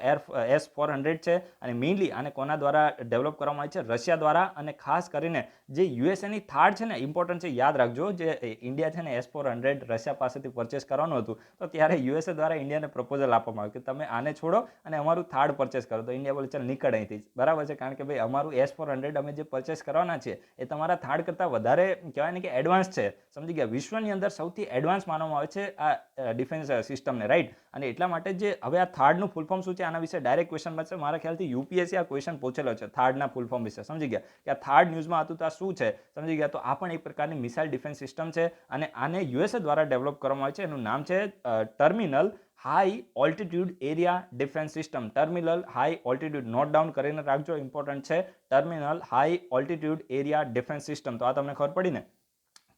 S-400 છે. અને મેઇનલી આને કોના દ્વારા ડેવલપ કરવામાં આવી છે? રશિયા દ્વારા. અને ખાસ કરીને જે યુએસએની થાર્ડ છે ને, ઇમ્પોર્ટન્ટ છે, યાદ રાખજો, જે ઇન્ડિયા છે ને S-400 રશિયા પાસેથી પરચેસ કરવાનું હતું, તો ત્યારે યુએસએ દ્વારા ઇન્ડિયાને પ્રપોઝલ આપવામાં આવ્યું કે તમે આને છોડો અને અમારું થાર્ડ પરચેસ કરો. તો ઇન્ડિયા બોલે ચાલ નીકળ અહીંથી, બરાબર છે, કારણ કે ભાઈ અમારું S-400 અમે જે પરચેસ કરવાના છીએ એ તમારા થાર્ડ કરતાં વધારે કહેવાય ને કે એડવાન્સ છે, સમજી ગયા. વિશ્વની અંદર સૌથી એડવાન્સ માનવામાં આવે છે આ ડિફેન્સ સિસ્ટમને, રાઈટ. અને એટલા માટે જે હવે આ થાર્ડનું ફૂલ ફોર્મ શું છે, આના વિશે ડાયરેક્ટ ક્વેશ્ચન બનશે. મારા ખ્યાલથી યુપીએસસી આ ક્વેશ્ચન પૂછેલો છે થાર્ડના ફૂલ ફોર્મ વિશે, સમજી ગયા, કે આ થાર્ડ ન્યૂઝમાં હતું તો આ શું છે, સમજી ગયા. તો આ પણ એક પ્રકારની મિસાઇલ ડિફેન્સ સિસ્ટમ છે, અને આને યુએસએ દ્વારા ડેવલપ કરવામાં આવે છે. એનું નામ છે terminal high altitude area defence system. Terminal high altitude, note down કરીને રાખજો, ઇમ્પોર્ટન્ટ છે. Terminal high altitude area defence system. તો આ તમને ખબર પડી ને.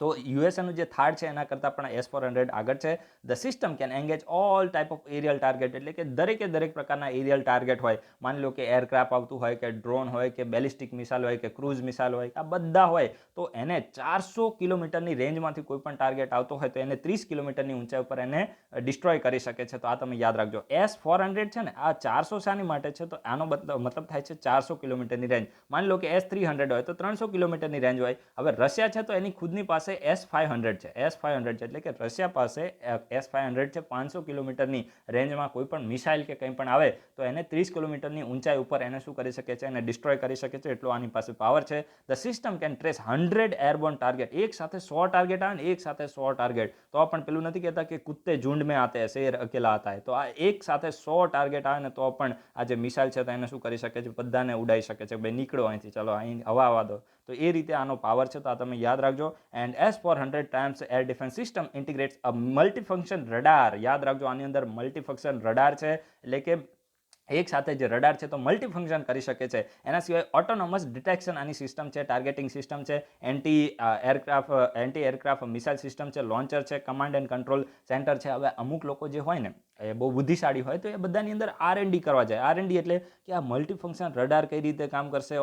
તો યુએસએનું જે થાર્ડ છે એના કરતાં પણ S-400 આગળ છે. The system can engage all type of aerial target, એટલે કે દરેક પ્રકારના એરિયલ ટાર્ગેટ હોય, માની લો કે એરક્રાફ્ટ આવતું હોય, કે ડ્રોન હોય, કે બેલિસ્ટિક મિસાઇલ હોય, કે ક્રૂઝ મિસાઇલ હોય, આ બધા હોય, તો એને 400 કિલોમીટરની રેન્જમાંથી કોઈ પણ ટાર્ગેટ આવતો હોય તો એને 30 કિલોમીટરની ઊંચાઈ ઉપર એને ડિસ્ટ્રોય કરી શકે છે. તો આ તમે યાદ રાખજો. S-400 છે ને, આ 400 શાની માટે છે, તો આનો મતલબ થાય છે 400 કિલોમીટરની રેન્જ. માની લો કે S-300 હોય તો 300 કિલોમીટરની રેન્જ હોય. હવે રશિયા છે તો એની ખુદની પાસે S-500 છે. S-500 છે એટલે કે રશિયા પાસે S-500 છે. 500 કિલોમીટરની રેન્જમાં કોઈ પણ મિસાઇલ કે કંઈ પણ આવે તો એને 30 કિલોમીટરની ઊંચાઈ ઉપર એને શું કરી શકે છે, એને ડિસ્ટ્રોય કરી શકે છે. એટલો આની પાસે પાવર છે. The system can trace 100 airborne target. એક સાથે 100 ટાર્ગેટ આવે ને, એક સાથે 100 ટાર્ગેટ, તો પણ પેલું નથી કહેતા કે કુત્તે ઝુંડ મેં આતે હૈ, શેર અકેલા આતા હૈ. તો આ એક સાથે 100 ટાર્ગેટ આવે ને તો પણ આ જે મિસાઇલ છે તો એને શું કરી શકે છે, બધાને ઉડાઈ શકે છે. ભાઈ નીકળો અહીંથી, ચલો અહીં હવા આવવા દો. તો એ રીતે આનો પાવર છે, તો આ તમે યાદ રાખજો. And S-400 times air defence system integrates a multifunction radar. યાદ રાખજો, આની અંદર મલ્ટીફંક્શન રડાર છે, એટલે કે એક સાથે જે રડાર છે તો મલ્ટીફંક્શન કરી શકે છે. એના સિવાય ઓટોનોમસ ડિટેક્શન આની સિસ્ટમ છે, ટાર્ગેટિંગ સિસ્ટમ છે, એન્ટી એરક્રાફ્ટ મિસાઇલ સિસ્ટમ છે, લોન્ચર છે, કમાન્ડ એન્ડ કંટ્રોલ સેન્ટર છે. હવે અમુક લોકો જે હોય ને એ બહુ બુદ્ધિશાળી હોય તો એ બધાની અંદર R&D કરવા જાય. R&D એટલે કે આ મલ્ટીફંક્શન રડાર કઈ રીતે કામ કરશે,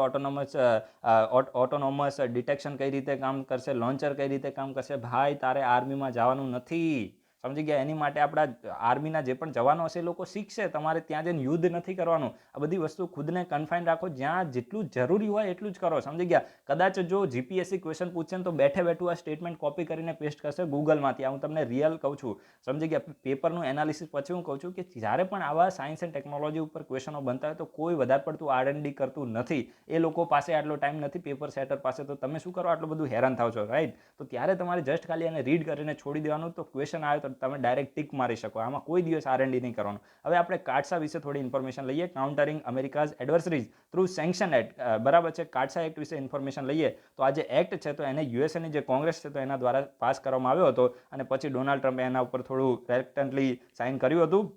ઓટોનોમસ ડિટેક્શન કઈ રીતે કામ કરશે, લોન્ચર કઈ રીતે કામ કરશે. ભાઈ તારે આર્મીમાં જવાનું નથી, સમજી ગયા? એની માટે આપણા આર્મીના જે પણ જવાનો હશે એ લોકો શીખશે. તમારે ત્યાં જઈને યુદ્ધ નથી કરવાનું. આ બધી વસ્તુ ખુદને કન્ફાઇન રાખો, જ્યાં જેટલું જરૂરી હોય એટલું જ કરો, સમજી ગયા? કદાચ જો જીપીએસસી ક્વેશ્ચન પૂછશે ને તો બેઠે બેઠું આ સ્ટેટમેન્ટ કોપી કરીને પેસ્ટ કરશે ગૂગલમાંથી. આ હું તમને રિયલ કહું છું, સમજી ગયા? પેપરનું એનાલિસિસ પછી હું કહું છું કે જ્યારે પણ આવા સાયન્સ એન્ડ ટેકનોલોજી ઉપર ક્વેશ્ચનો બનતા હોય તો કોઈ વધારે પડતું R&D કરતું નથી. એ લોકો પાસે આટલો ટાઈમ નથી, પેપર સેટર પાસે. તો તમે શું કરો, આટલું બધું હેરાન થાવ છો, રાઈટ? તો ત્યારે તમારે જસ્ટ ખાલી એને રીડ કરીને છોડી દેવાનું. તો ક્વેશ્ચન આવે તો તમે ડાયરેક્ટ ટીક મારી શકો. આમાં કોઈ દિવસ R&D નહીં કરવાનું. હવે આપણે કાટસા વિશે થોડી ઇન્ફોર્મેશન લઈએ. કાઉન્ટરિંગ અમેરિકાઝ એડવર્સરીઝ થ્રુ સેન્ક્શન એક્ટ, બરાબર છે? કાટસા એક્ટ વિશે ઇન્ફોર્મેશન લઈએ તો આ જે એક્ટ છે તો એને યુએસએની જે કોંગ્રેસ છે તો એના દ્વારા પાસ કરવામાં આવ્યો હતો, અને પછી ડોનાલ્ડ ટ્રમ્પે એના ઉપર થોડું રેક્ટન્ટલી સાઇન કર્યું હતું.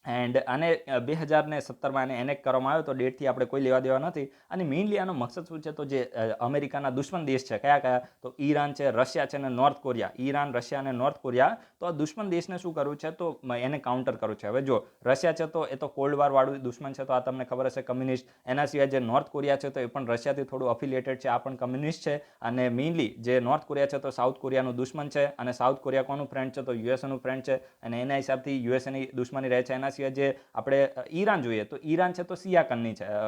એન્ડ આને 2017માં એને એનેક્ટ કરવામાં આવ્યો. તો ડેટથી આપણે કોઈ લેવા દેવા નથી. અને મેઇનલી આનો મકસદ શું છે, તો જે અમેરિકાના દુશ્મન દેશ છે, કયા કયા, તો ઈરાન છે, રશિયા છે અને નોર્થ કોરિયા. ઈરાન, રશિયા અને નોર્થ કોરિયા. તો આ દુશ્મન દેશને શું કરવું છે, તો એને કાઉન્ટર કરવું છે. હવે જો રશિયા છે તો એ તો કોલ્ડ વોર વાળું દુશ્મન છે, તો આ તમને ખબર હશે, કમ્યુનિસ્ટ. એના સિવાય જે નોર્થ કોરિયા છે તો એ પણ રશિયાથી થોડું અફિલિએટેડ છે, આ પણ કમ્યુનિસ્ટ છે. અને મેઇનલી જે નોર્થ કોરિયા છે તો સાઉથ કોરિયાનું દુશ્મન છે. અને સાઉથ કોરિયા કોનું ફ્રેન્ડ છે, તો યુએસએનું ફ્રેન્ડ છે. અને એના હિસાબથી યુએસએની દુશ્મની રહે છે. એના સિવાય જે આપણે ઈરાન જોઈએ તો ઈરાન છે તો શિયા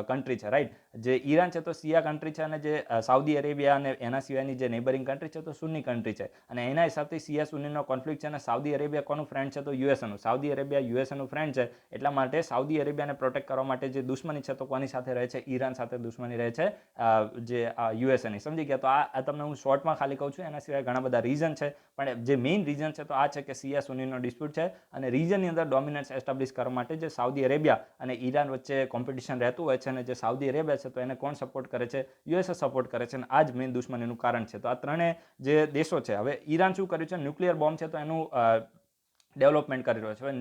કન્ટ્રી છે, રાઈટ? જે ઈરાન છે તો શિયા કન્ટ્રી છે. અને જે સાઉદી અરેબિયા અને એના સિવાયની જે નેબરિંગ કન્ટ્રી છે તો સુન્ની કન્ટ્રી છે. અને એના હિસાબથી શિયા સુન્નીનો કોન્ફ્લિક્ટ છે. અને સાઉદી અરેબિયા કોનું ફ્રેન્ડ છે, તો યુએસએનું. સાઉદી અરેબિયા યુએસએનું ફ્રેન્ડ છે. એટલા માટે સાઉદી અરેબિયાને પ્રોટેક્ટ કરવા માટે જે દુશ્મની છે તો કોની સાથે રહે છે, ઈરાન સાથે દુશ્મની રહે છે, જે યુએસએની. સમજી ગયા? તો આ તમને હું શોર્ટમાં ખાલી કહું છું. એના સિવાય ઘણા બધા રીઝન છે, પણ જે મેઇન રીઝન છે તો આ છે કે શિયા સુન્નીનો ડિસ્પ્યુટ છે. અને રીજનની અંદર ડોમિનન્સ એસ્ટાબ્લિશ કરવા માટે જે સાઉદી અરેબિયા અને ઈરાન વચ્ચે કોમ્પિટિશન રહેતું હોય છે. અને જે સાઉદી અરેબિયા છે તો એને કોણ સપોર્ટ કરે છે, યુએસએ સપોર્ટ કરે છે. અને આ જ મેઇન દુશ્મનીનું કારણ છે. તો આ ત્રણેય જે દેશો છે, હવે ઈરાન શું કર્યું છે, ન્યુક્લિયર બોમ્બ છે તો એનું ડેવલપમેન્ટ કરી રહ્યો છે. હવે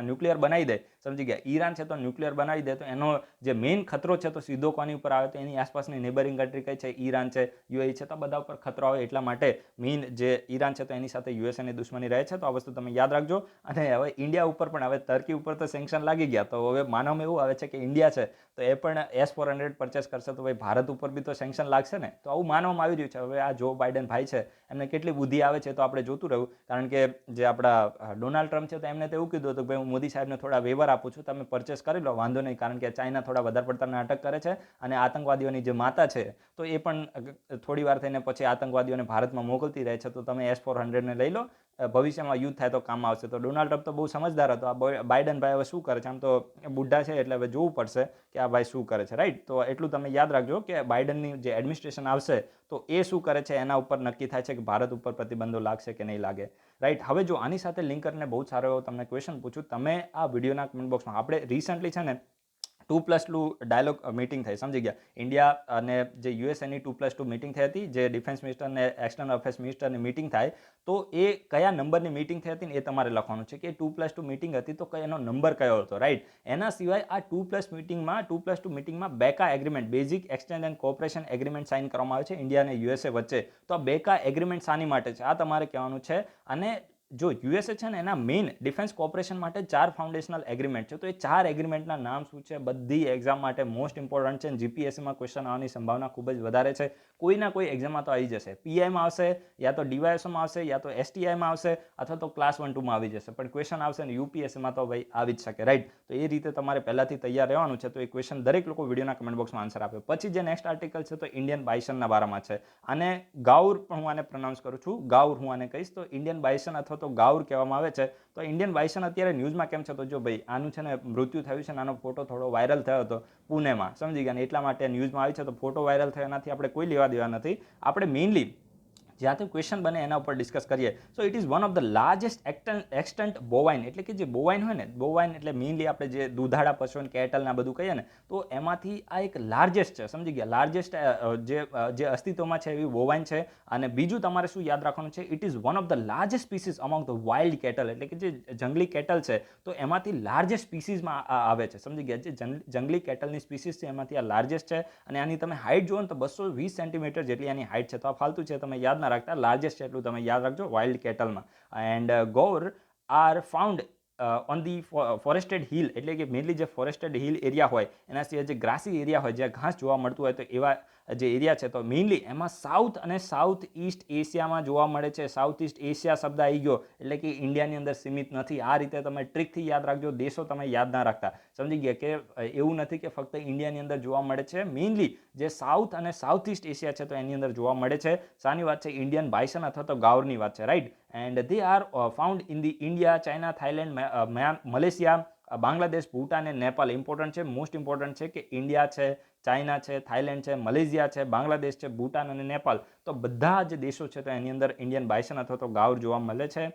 ન્યુક્લિયર બનાવી દે, સમજી ગયા? ઈરાન છે તો ન્યુક્લિયર બનાવી દે તો એનો જે મેઇન ખતરો છે તો સીધો કોની ઉપર આવે, તો એની આસપાસની નેબરિંગ કન્ટ્રી કઈ છે, ઈરાન છે, યુએઈ છે. તો બધા ઉપર ખતરો આવે. એટલા માટે મેઇન જે ઈરાન છે તો એની સાથે યુએસએની દુશ્મની રહે છે. તો આ વસ્તુ તમે યાદ રાખજો. અને હવે ઇન્ડિયા ઉપર પણ, હવે ટર્કી ઉપર તો સેન્ક્શન લાગી ગયા, તો હવે માનવામાં એવું આવે છે કે ઇન્ડિયા છે તો એ પણ S-400 પરચેસ કરશે, તો ભાઈ ભારત ઉપર બી તો સેન્ક્શન લાગશે ને. તો આવું માનવામાં આવી રહ્યું છે. હવે આ જો બાઇડન ભાઈ છે એમને કેટલી બુદ્ધિ આવે છે તો આપણે જોતું રહ્યું. કારણ કે જે આપણા ડોનાલ્ડ ટ્રમ્પ છે તો એમને તો એવું કીધું હતું કે ભાઈ હું મોદી સાહેબને થોડા વેવર આપું છું, તમે પરચેસ કરી લો, વાંધો નહીં. કારણ કે ચાઇના થોડા વધારે પડતા નાટક કરે છે. અને આતંકવાદીઓની જે માતા છે તો એ પણ થોડી વાર થઈને પછી આતંકવાદીઓને ભારતમાં મોકલતી રહે છે. તો તમે S-400ને લઈ લો, ભવિષ્યમાં યુદ્ધ થાય તો કામ આવશે. તો ડોનાલ્ડ ટ્રમ્પ તો બહુ સમજદાર હતો. આ બાઇડન ભાઈ હવે શું કરે છે, આમ તો બુઢ્ઢા છે એટલે હવે જોવું પડશે કે આ ભાઈ શું કરે છે, રાઈટ? તો એટલું તમે યાદ રાખજો કે બાઇડનની જે એડમિનિસ્ટ્રેશન આવશે તો એ શું કરે છે એના ઉપર નક્કી થાય છે કે ભારત ઉપર પ્રતિબંધો લાગશે કે નહીં લાગે, રાઈટ? હવે જો આની સાથે લિંક કરીને બહુ સારો એવો તમને ક્વેશ્ચન પૂછું, તમે આ વિડીયોના કમેન્ટ બોક્સમાં, આપણે રિસન્ટલી છે ને 2+2 ડાયલોગ મીટિંગ થઈ, સમજી ગયા. ઇન્ડિયા અને જે યુએસએની 2+2 મીટિંગ થઈ હતી, જે ડિફેન્સ મિનિસ્ટર અને એક્સટર્નલ અફેર્સ મિનિસ્ટરની મીટિંગ થાય, તો એ કયા નંબરની મીટિંગ થઈ હતી ને એ તમારે લખવાનું છે કે 2+2 મીટિંગ હતી તો એનો નંબર કયો હતો, રાઈટ. એના સિવાય આ 2+2 મીટિંગમાં BECA agreement, basic exchange and cooperation agreement sign કરવામાં આવે છે ઇન્ડિયા અને યુએસએ વચ્ચે. તો આ બેકા એગ્રીમેન્ટ શાની માટે છે આ તમારે કહેવાનું છે. અને જો યુએસએ છે ને એના મેઇન ડિફેન્સ કોઓપરેશન માટે 4 ફાઉન્ડેશનલ એગ્રીમેન્ટ છે. તો એ 4 એગ્રીમેન્ટના નામ શું છે, બધી એક્ઝામ માટે મોસ્ટ ઇમ્પોર્ટન્ટ છે. જીપીએસસીમાં ક્વેશ્ચન આવવાની સંભાવના ખૂબ જ વધારે છે. કોઈના કોઈ એક્ઝામમાં તો આવી જશે, પીઆઈમાં આવશે, યા તો ડીવાયએસઓમાં આવશે, યા તો એસટીઆઈમાં આવશે, અથવા તો ક્લાસ 1-2માં આવી જશે. પણ ક્વેશ્ચન આવશે ને યુપીએસસીમાં તો ભાઈ આવી જ શકે, રાઈટ. તો એ રીતે તમારે પહેલાથી તૈયાર રહેવાનું છે. તો એ ક્વેશ્ચન દરેક લોકો વિડીયોના કમેન્ટ બોક્સમાં આન્સર આપે. પછી જે નેક્સ્ટ આર્ટિકલ છે તો ઇન્ડિયન બાયસનના બારામાં છે. અને ગાઉર પણ હું આને પ્રોનાઉન્સ કરું છું, ગાઉર હું આને કહીશ. તો ઇન્ડિયન બાયસન અથવા તો ગાઉર કહેવામાં આવે છે. તો ઇન્ડિયન બાયસન અત્યારે ન્યૂઝમાં કેમ છે, તો જો ભાઈ આનું છે ને મૃત્યુ થયું છે ને આનો ફોટો થોડો વાયરલ થયો હતો પુણેમાં, સમજી ગયા ને, એટલા માટે ન્યૂઝમાં આવી છે. તો ફોટો વાયરલ થયો એનાથી આપણે કોઈ લેવા દેવા નથી. આપણે મેઇનલી જ્યાંથી ક્વેશ્ચન બને એના ઉપર ડિસ્કસ કરીએ. So it is one of the largest extent bovine, એટલે કે જે બોવાઇન હોય ને, બોવાઇન એટલે મેઇનલી આપણે જે દૂધાળા પશુઓને કેટલ ના બધું કહીએ ને, તો એમાંથી આ એક લાર્જેસ્ટ છે, સમજી ગયા. લાર્જેસ્ટ જે અસ્તિત્વમાં છે એવી બોવાઇન છે. અને બીજું તમારે શું યાદ રાખવાનું છે, it is one of the largest species among the wild cattle, એટલે કે જે જંગલી કેટલ છે તો એમાંથી લાર્જેસ્ટ સ્પીસીસમાં આવે છે, સમજી ગયા. જે જંગલી કેટલની સ્પીસીસ છે એમાંથી આ લાર્જેસ્ટ છે. અને આની તમે હાઇટ જુઓ ને તો 220 સેન્ટીમીટર જેટલી આની હાઇટ છે. તો આ ફાલતુ છે, તમે યાદ ના રાખતા. લાર્જેસ્ટ છે એટલું તમે યાદ રાખજો વાઇલ્ડ કેટલમાં. And gaur are found on the forested hill, એટલે કે મેનલી જે ફોરેસ્ટેડ હિલ એરિયા હોય એના સિવાય જે ગ્રાસી એરિયા હોય, જ્યાં ઘાસ જોવા મળતું હોય, તો એવા જે એરિયા છે તો મેઇનલી એમાં સાઉથ અને સાઉથ ઈસ્ટ એશિયામાં જોવા મળે છે. સાઉથ ઈસ્ટ એશિયા શબ્દ આવી ગયો એટલે કે ઇન્ડિયાની અંદર સીમિત નથી. આ રીતે તમે ટ્રીકથી યાદ રાખજો, દેશો તમે યાદ ના રાખતા, સમજી ગયા. કે એવું નથી કે ફક્ત ઇન્ડિયાની અંદર જોવા મળે છે. મેઇનલી જે સાઉથ અને સાઉથ ઈસ્ટ એશિયા છે તો એની અંદર જોવા મળે છે. શાની વાત છે, ઇન્ડિયન બાયસન અથવા તો ગાઉરની વાત છે, right. And they are found in the India, China, Thailand, Malaysia, Bangladesh, Bhutan અને નેપાલ. ઇમ્પોર્ટન્ટ છે, મોસ્ટ ઇમ્પોર્ટન્ટ છે કે ઇન્ડિયા છે, ચાઇના છે, થાઇલેન્ડ છે, મલેશિયા છે, બાંગ્લાદેશ છે, ભૂટાન અને નેપાલ, તો બધા જે દેશો છે તો એની અંદર ઇન્ડિયન બાયસન અથવા તો ગાઉર જોવા મળે છે.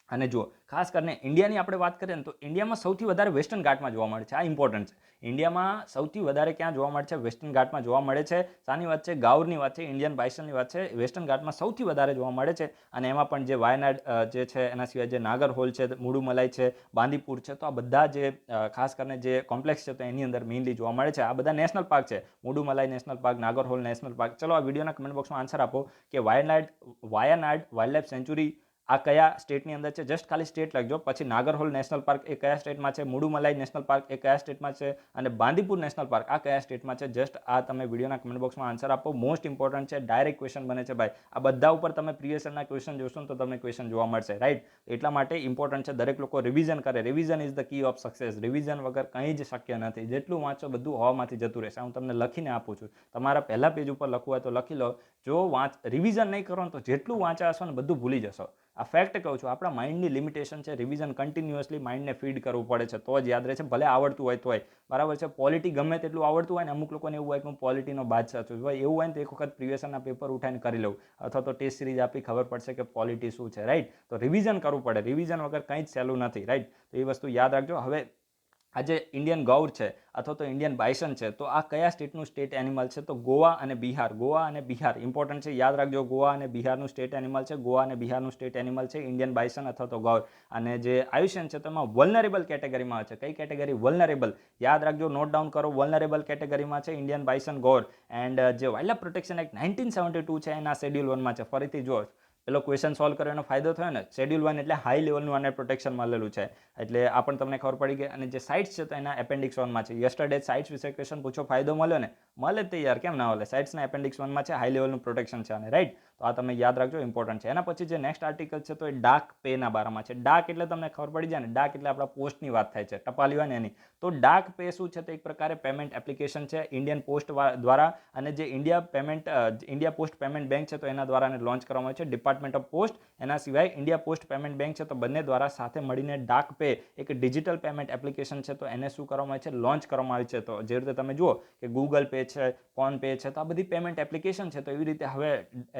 અને જુઓ, ખાસ કરીને ઇન્ડિયાની આપણે વાત કરીએ ને તો ઇન્ડિયામાં સૌથી વધારે વેસ્ટર્ન ઘાટમાં જોવા મળે છે. આ ઇમ્પોર્ટન્ટ છે. ઇન્ડિયામાં સૌથી વધારે ક્યાં જોવા મળે છે, વેસ્ટર્ન ઘાટમાં જોવા મળે છે. શાની વાત છે, ગાઉરની વાત છે, ઇન્ડિયન બાયસનની વાત છે. વેસ્ટર્ન ઘાટમાં સૌથી વધારે જોવા મળે છે. અને એમાં પણ જે વાયનાડ જે છે, એના સિવાય જે નાગરહોલ છે, મુડુમલાઈ છે, બાંદીપુર છે, તો આ બધા જે ખાસ કરીને જે કોમ્પ્લેક્સ છે તો એની અંદર મેઇનલી જોવા મળે છે. આ બધા નેશનલ પાર્ક છે, મુડુમલાઈ નેશનલ પાર્ક, નાગરહોલ નેશનલ પાર્ક. ચલો આ વિડીયોના કમેન્ટ બોક્સમાં આન્સર આપો કે વાયનાડ વાઇલ્ડલાઇફ સેન્ચુરી આ કયા સ્ટેટની અંદર છે. જસ્ટ ખાલી સ્ટેટ લખજો. પછી નાગરહોલ નેશનલ પાર્ક એ કયા સ્ટેટમાં છે, મુડુમલાઈ નેશનલ પાર્ક એ કયા સ્ટેટમાં છે, અને બાંદીપુર નેશનલ પાર્ક આ કયા સ્ટેટમાં છે. જસ્ટ આ તમે વિડીયોના કમેન્ટ બોક્સમાં આન્સર આપો. મોસ્ટ ઇમ્પોર્ટન્ટ છે, ડાયરેક્ટ ક્વેશ્ચન બને છે ભાઈ. આ બધા ઉપર તમે પ્રીવિયસ યરના ક્વેશ્ચન જોશો ને તો તમને ક્વેશ્ચન જોવા મળશે, રાઈટ. એટલા માટે ઇમ્પોર્ટન્ટ છે દરેક લોકો રિવિઝન કરે. Revision is the key of success. Revision વગર કંઈ જ શક્ય નથી. જેટલું વાંચો બધું હવામાંથી જતું રહેશે. હું તમને લખીને આપું છું, તમારા પહેલા પેજ ઉપર લખવું હોય તો લખી લો. જો રિવિઝન નહીં કરો ને તો જેટલું વાંચ્યા હશો ને બધું ભૂલી જશો. આ ફેક્ટ કહું છું. આપણા માઇન્ડની લિમિટેશન છે. રિવિઝન કન્ટિન્યુઅસલી માઇન્ડને ફીડ કરવું પડે છે તો જ યાદ રહે છે, ભલે આવડતું હોય તોય. બરાબર છે. પોલિટી ગમે તેટલું આવડતું હોય ને, અમુક લોકોને એવું હોય કે હું પોલિટીનો બાદશાહ છું. ભાઈ એવું હોય ને તો એક વખત પ્રિવિયસના પેપર ઉઠાઈને કરી લઉં, અથવા તો ટેસ્ટ સિરીઝ આપી, ખબર પડશે કે પોલિટી શું છે, રાઈટ. તો રિવિઝન કરવું પડે. રિવિઝન વગર કંઈ જ સહેલું નથી, રાઈટ. તો એ વસ્તુ યાદ રાખજો. હવે આ જે ઇન્ડિયન ગૌર છે અથવા તો ઇન્ડિયન બાયસન છે, તો આ કયા સ્ટેટનું સ્ટેટ એનિમલ છે, તો ગોવા અને બિહાર. ગોવા અને બિહાર ઇમ્પોર્ટન્ટ છે, યાદ રાખજો. ગોવા અને બિહારનું સ્ટેટ એનિમલ છે. ગોવા અને બિહારનું સ્ટેટ એનિમલ છે ઇન્ડિયન બાયસન અથવા તો ગૌર. અને જે આયુષ્યન છે તેમાં વલ્નરેબલ કેટેગરીમાં આવે છે. કઈ કેટેગરી? વલ્નરેબલ. યાદ રાખજો, નોટ ડાઉન કરો. વલ્નરેબલ કેટેગરીમાં છે ઇન્ડિયન બાયસન ગૌર. એન્ડ જે વાઇલ્ડ પ્રોટેક્શન એક્ટ 1972 છે એના શેડ્યુલ 1માં છે. ફરીથી જો પેલો ક્વેશ્ચન સોલ્વ કર્યો એનો ફાયદો થયો ને. શેડ્યુલ 1 એટલે હાઈ લેવલનું આને પ્રોટેક્શન મળેલું છે, એટલે આ પણ તમને ખબર પડી ગઈ. અને જે સાઇટ્સ છે તો એના એપેન્ડિક્સ 1માં છે. યસ્ટરડે સાઇટ્સ વિશે ક્વેશ્ચન પૂછો, ફાયદો મળ્યો ને? મળે જ તે યાર, કેમ ના મળે? સાઇટ્સના એપેન્ડિક્સ 1માં છે, હાઈ લેવલનું પ્રોટેક્શન છે આને, રાઈટ. તો આ તમે યાદ રાખજો, ઇમ્પોર્ટન્ટ છે. એના પછી જે નેક્સ્ટ આર્ટિકલ છે તો એ ડાક પેના બારામાં છે. ડાક એટલે તમને ખબર પડી જાય ને, ડાક એટલે આપણા પોસ્ટની વાત થાય છે, ટપાલી હોય ને એની. તો ડાક પે શું છે? તો એક પ્રકારે પેમેન્ટ એપ્લિકેશન છે ઇન્ડિયન પોસ્ટ દ્વારા, અને જે ઇન્ડિયા પોસ્ટ પેમેન્ટ બેંક છે તો એના દ્વારા લોન્ચ કરવામાં આવે છે. ડિપાર્ટમેન્ટ ઓફ પોસ્ટ, એના સિવાય ઇન્ડિયા પોસ્ટ પેમેન્ટ બેંક છે, તો બંને દ્વારા સાથે મળીને ડાક પે એક ડિજિટલ પેમેન્ટ એપ્લિકેશન છે તો એને શું કરવામાં આવે છે? લોન્ચ કરવામાં આવી છે. તો જે રીતે તમે જુઓ કે ગૂગલ પે છે, ફોન પે છે, તો આ બધી પેમેન્ટ એપ્લિકેશન છે. તો એવી રીતે હવે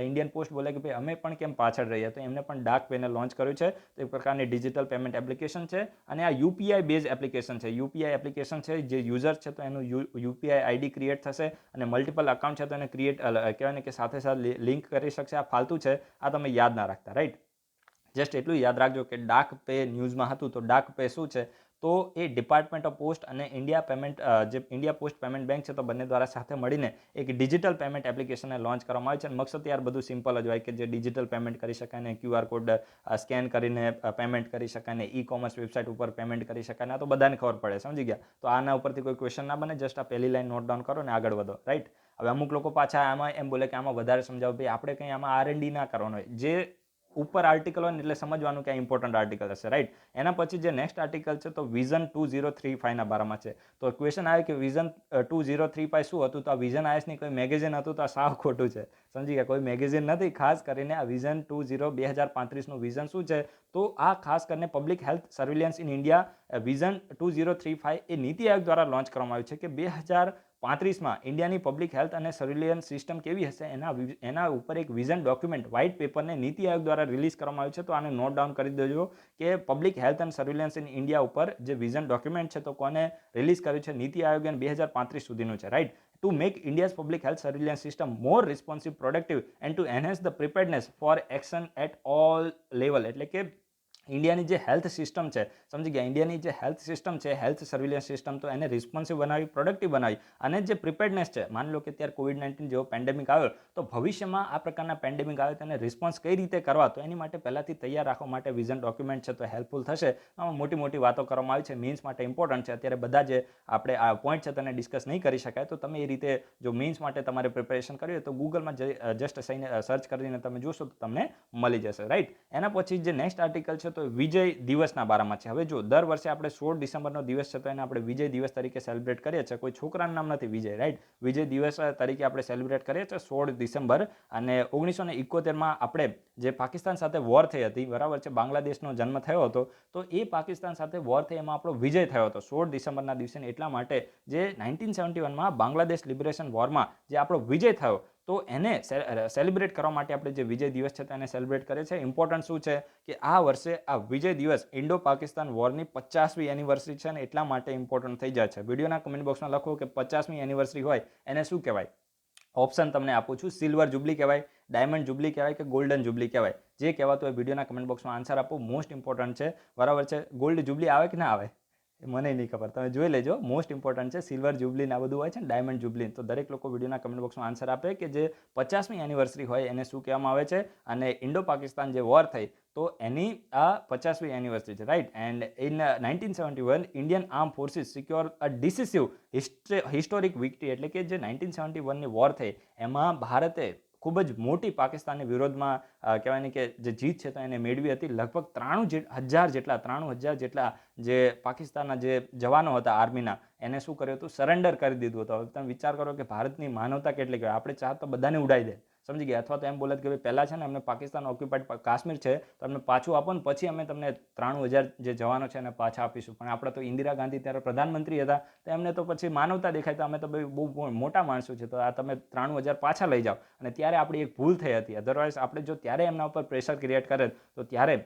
ઇન્ડિયન ઇન્ડિયન પોસ્ટ બોલે કે ભાઈ અમે પણ કેમ પાછળ રહીએ, તો એમને પણ ડાક પેને લોન્ચ કર્યું છે. તો એક પ્રકારની ડિજિટલ પેમેન્ટ એપ્લિકેશન છે અને આ યુપીઆઈ બેઝ એપ્લિકેશન છે. યુપીઆઈ એપ્લિકેશન છે, જે યુઝર છે તો એનું યુપીઆઈ આઈડી ક્રિએટ થશે અને મલ્ટિપલ અકાઉન્ટ છે તો એને ક્રિએટ કહેવાય ને કે સાથે સાથે લિંક કરી શકશે. આ ફાલતુ છે, આ તમે યાદ ના રાખતા, રાઈટ. જસ્ટ એટલું યાદ રાખજો કે ડાક પે ન્યૂઝમાં હતું, તો ડાક પે શું છે, તો એ ડિપાર્ટમેન્ટ ઓફ પોસ્ટ અને જે ઇન્ડિયા પોસ્ટ પેમેન્ટ બેંક છે તો બંને દ્વારા સાથે મળીને એક ડિજિટલ પેમેન્ટ એપ્લિકેશનને લોન્ચ કરવામાં આવી છે. અને મકસદ યાર બધું સિમ્પલ જ હોય કે જે ડિજિટલ પેમેન્ટ કરી શકાય ને QR કોડ સ્કેન કરીને પેમેન્ટ કરી શકાય ને ઈ કોમર્સ વેબસાઇટ ઉપર પેમેન્ટ કરી શકાય ને આ તો બધાને ખબર પડે, સમજી ગયા. તો આના ઉપરથી કોઈ ક્વેશ્ચન ના બને, જસ્ટ આ પહેલી લાઈન નોટ ડાઉન કરો ને આગળ વધો, રાઈટ. હવે અમુક લોકો પાછા આમાં એમ બોલે કે આમાં વધારે સમજાવો, ભાઈ આપણે કંઈ આમાં R&D ના કરવાનું હોય. જે ઉપર આર્ટિકલ હોય ને એટલે સમજવાનું કે આ ઇમ્પોર્ટન્ટ આર્ટિકલ હશે, રાઈટ. એના પછી જે નેક્સ્ટ આર્ટિકલ છે તો વિઝન 2035 ના બારામાં છે. તો ક્વેશ્ચન આવે કે વિઝન 2035 શું હતું, તો આ વિઝન આઈએસની કોઈ મેગેઝિન હતું, તો આ સાવ ખોટું છે, સમજી ગયા. કોઈ મેગેઝિન નથી. ખાસ કરીને આ વિઝન 2035નું વિઝન શું છે, તો આ ખાસ કરીને public health surveillance in India vision 2035 એ નીતિ આયોગ દ્વારા લોન્ચ કરવામાં આવ્યું છે કે 2035માં ઇન્ડિયાની પબ્લિક હેલ્થ અને સર્વેલન્સ સિસ્ટમ કેવી હશે એના ઉપર એક vision document white પેપરને NITI Aayog દ્વારા રિલીઝ કરવામાં આવ્યું છે. તો આને નોટ ડાઉન કરી દેજો કે public health and surveillance in India ઉપર જે વિઝન ડોક્યુમેન્ટ છે તો કોને રિલીઝ કર્યું છે, નીતિ આયોગે 2035 સુધીનું છે, right. To make India's public health surveillance system more responsive, productive and to enhance the preparedness for action at all level. એટલે કે ઇન્ડિયાની જે હેલ્થ સિસ્ટમ છે, સમજી ગયા, ઇન્ડિયાની જે હેલ્થ સિસ્ટમ છે, હેલ્થ સર્વેલન્સ સિસ્ટમ, તો એને રિસ્પોન્સિવ બનાવી, પ્રોડક્ટિવ બનાવી અને જે પ્રિપેર્ડનેસ છે, માની લો કે અત્યારે COVID-19 જેવો પેન્ડેમિક આવ્યો, તો ભવિષ્યમાં આ પ્રકારના પેન્ડેમિક આવે તેને રિસ્પોન્સ કઈ રીતે કરવા, તો એની માટે પહેલાંથી તૈયાર રાખવા માટે વિઝન ડોક્યુમેન્ટ છે તો હેલ્પફુલ થશે. આમાં મોટી મોટી વાતો કરવામાં આવી છે, મીન્સ માટે ઇમ્પોર્ટન્ટ છે. અત્યારે બધા જે આપણે આ પોઈન્ટ છે તેને ડિસ્કસ નહીં કરી શકાય, તો તમે એ રીતે જો મીન્સ માટે તમારે પ્રિપેરેશન કરવી હોય તો ગૂગલમાં જસ્ટ સર્ચ કરીને તમે જોશો તો તમને મળી જશે, રાઈટ. એના પછી જે નેક્સ્ટ આર્ટિકલ છે તો વિજય દિવસના બારામાં છે. હવે જો દર વર્ષે આપણે 16 ડિસેમ્બરનો દિવસ છે તો એને આપણે વિજય દિવસ તરીકે સેલિબ્રેટ કરીએ છીએ. કોઈ છોકરાનું નામ નથી વિજય, રાઈટ. વિજય દિવસ તરીકે આપણે સેલિબ્રેટ કરીએ છીએ 16 ડિસેમ્બર. અને 1971માં આપણે જે પાકિસ્તાન સાથે વોર થઈ હતી, બરાબર છે, બાંગ્લાદેશનો જન્મ થયો હતો, તો એ પાકિસ્તાન સાથે વોર થઈ એમાં આપણો વિજય થયો હતો 16 ડિસેમ્બરના દિવસે. એટલા માટે જે 1971માં બાંગ્લાદેશ લિબરેશન વોરમાં જે આપણો વિજય થયો, તો એને સેલિબ્રેટ કરવા માટે આપણે જે વિજય દિવસ છે તેને સેલિબ્રેટ કરે છે. ઇમ્પોર્ટન્ટ શું છે કે આ વર્ષે આ વિજય દિવસ ઇન્ડો પાકિસ્તાન વોરની 50મી એનિવર્સરી છે અને એટલા માટે ઇમ્પોર્ટન્ટ થઈ જાય છે. વિડીયોના કમેન્ટ બોક્સમાં લખો કે 50મી એનિવર્સરી હોય એને શું કહેવાય. ઓપ્શન તમને આપું છું, સિલ્વર જુબલી કહેવાય, ડાયમંડ જુબલી કહેવાય કે ગોલ્ડન જુબલી કહેવાય. જે કહેવાતું હોય વિડીયોના કમેન્ટ બોક્સમાં આન્સર આપો. મોસ્ટ ઇમ્પોર્ટન્ટ છે, બરાબર છે. ગોલ્ડ જુબલી આવે કે ના આવે મને નહીં ખબર, તમે જોઈ લેજો. મોસ્ટ ઇમ્પોર્ટન્ટ છે, સિલ્વર જુબલી આ બધું હોય છે ને, ડાયમંડ જુબલી. તો દરેક લોકો વિડીયોના કમેન્ટ બોક્સમાં આન્સર આપે કે જે 50મી એનિવર્સરી હોય એને શું કહેવામાં આવે છે, અને ઇન્ડો પાકિસ્તાન જે વોર થઈ તો એની આ 50મી એનિવર્સરી છે, right. And in 1971 Indian arm forces secure a decisive historic victory. એટલે કે જે 1971ની વોર થઈ એમાં ભારતે ખૂબ જ મોટી પાકિસ્તાનની વિરોધમાં કહેવાય ને કે જે જીત છે તો એને મેળવી હતી. લગભગ 93,000 જેટલા જે પાકિસ્તાનના જે જવાનો હતા આર્મીના, એને શું કર્યું હતું, સરેન્ડર કરી દીધું હતું. હવે તમે વિચાર કરો કે ભારતની માનવતા કેટલી કહેવાય. આપણે ચાહ તો બધાને ઉડાવી દે, સમજી ગયા. અથવા તો એમ બોલે કે ભાઈ પહેલાં છે ને અમને પાકિસ્તાન ઓક્યુપાઈડ કાશ્મીર છે તો અમને પાછું આપો ને પછી અમે તમને 93,000 જે જવાનો છે એને પાછા આપીશું. પણ આપણે તો ઇન્દિરા ગાંધી ત્યારે પ્રધાનમંત્રી હતા તો એમને તો પછી માનવતા દેખાય તો અમે તો બહુ મોટા માણસો છે તો આ તમે 93,000 પાછા લઈ જાઓ. અને ત્યારે આપણી એક ભૂલ થઈ હતી. અધરવાઇઝ આપણે જો ત્યારે એમના ઉપર પ્રેશર ક્રિએટ કરે તો ત્યારે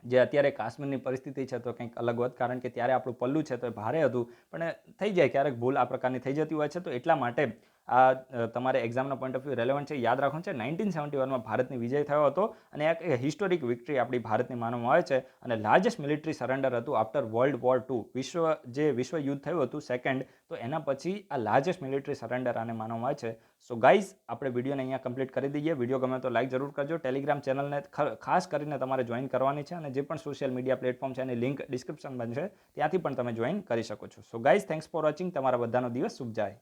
જે અત્યારે કાશ્મીરની પરિસ્થિતિ છે તો કંઈક અલગ હોત. કારણ કે ત્યારે આપણું પલ્લું છે તો એ ભારે હતું. પણ થઈ જાય ક્યારેક ભૂલ આ પ્રકારની થઈ જતી હોય છે. તો એટલા માટે આ તમારે એક્ઝામના પોઈન્ટ ઓફ વ્યૂ રેલેવન્ટ છે, યાદ રાખવાનું છે. 1971માં ભારતની વિજય થયો હતો અને એક હિસ્ટોરિક વિક્ટરી આપણી ભારતની માનવામાં આવે છે. અને લાર્જેસ્ટ મિલિટરી સરેન્ડર હતું આફ્ટર વર્લ્ડ વોર 2. વિશ્વ યુદ્ધ થયું હતું સેકન્ડ, તો એના પછી આ લાર્જેસ્ટ મિલિટરી સરેન્ડર આને માનવામાં આવે છે. સો ગાઈઝ, આપણે વિડીયોને અહીંયા કમ્પ્લીટ કરી દઈએ. વિડીયો ગમે તો લાઈક જરૂર કરજો. ટેલિગ્રામ ચેનલને ખાસ કરીને તમારે જોઈન કરવાની છે અને જે પણ સોશિયલ મીડિયા પ્લેટફોર્મ છે એની લિંક ડિસ્ક્રિપ્શનમાં છે, ત્યાંથી પણ તમે જોઈન કરી શકો છો. So guys, thanks for watching. તમારા બધાનો દિવસ શુભ જાય.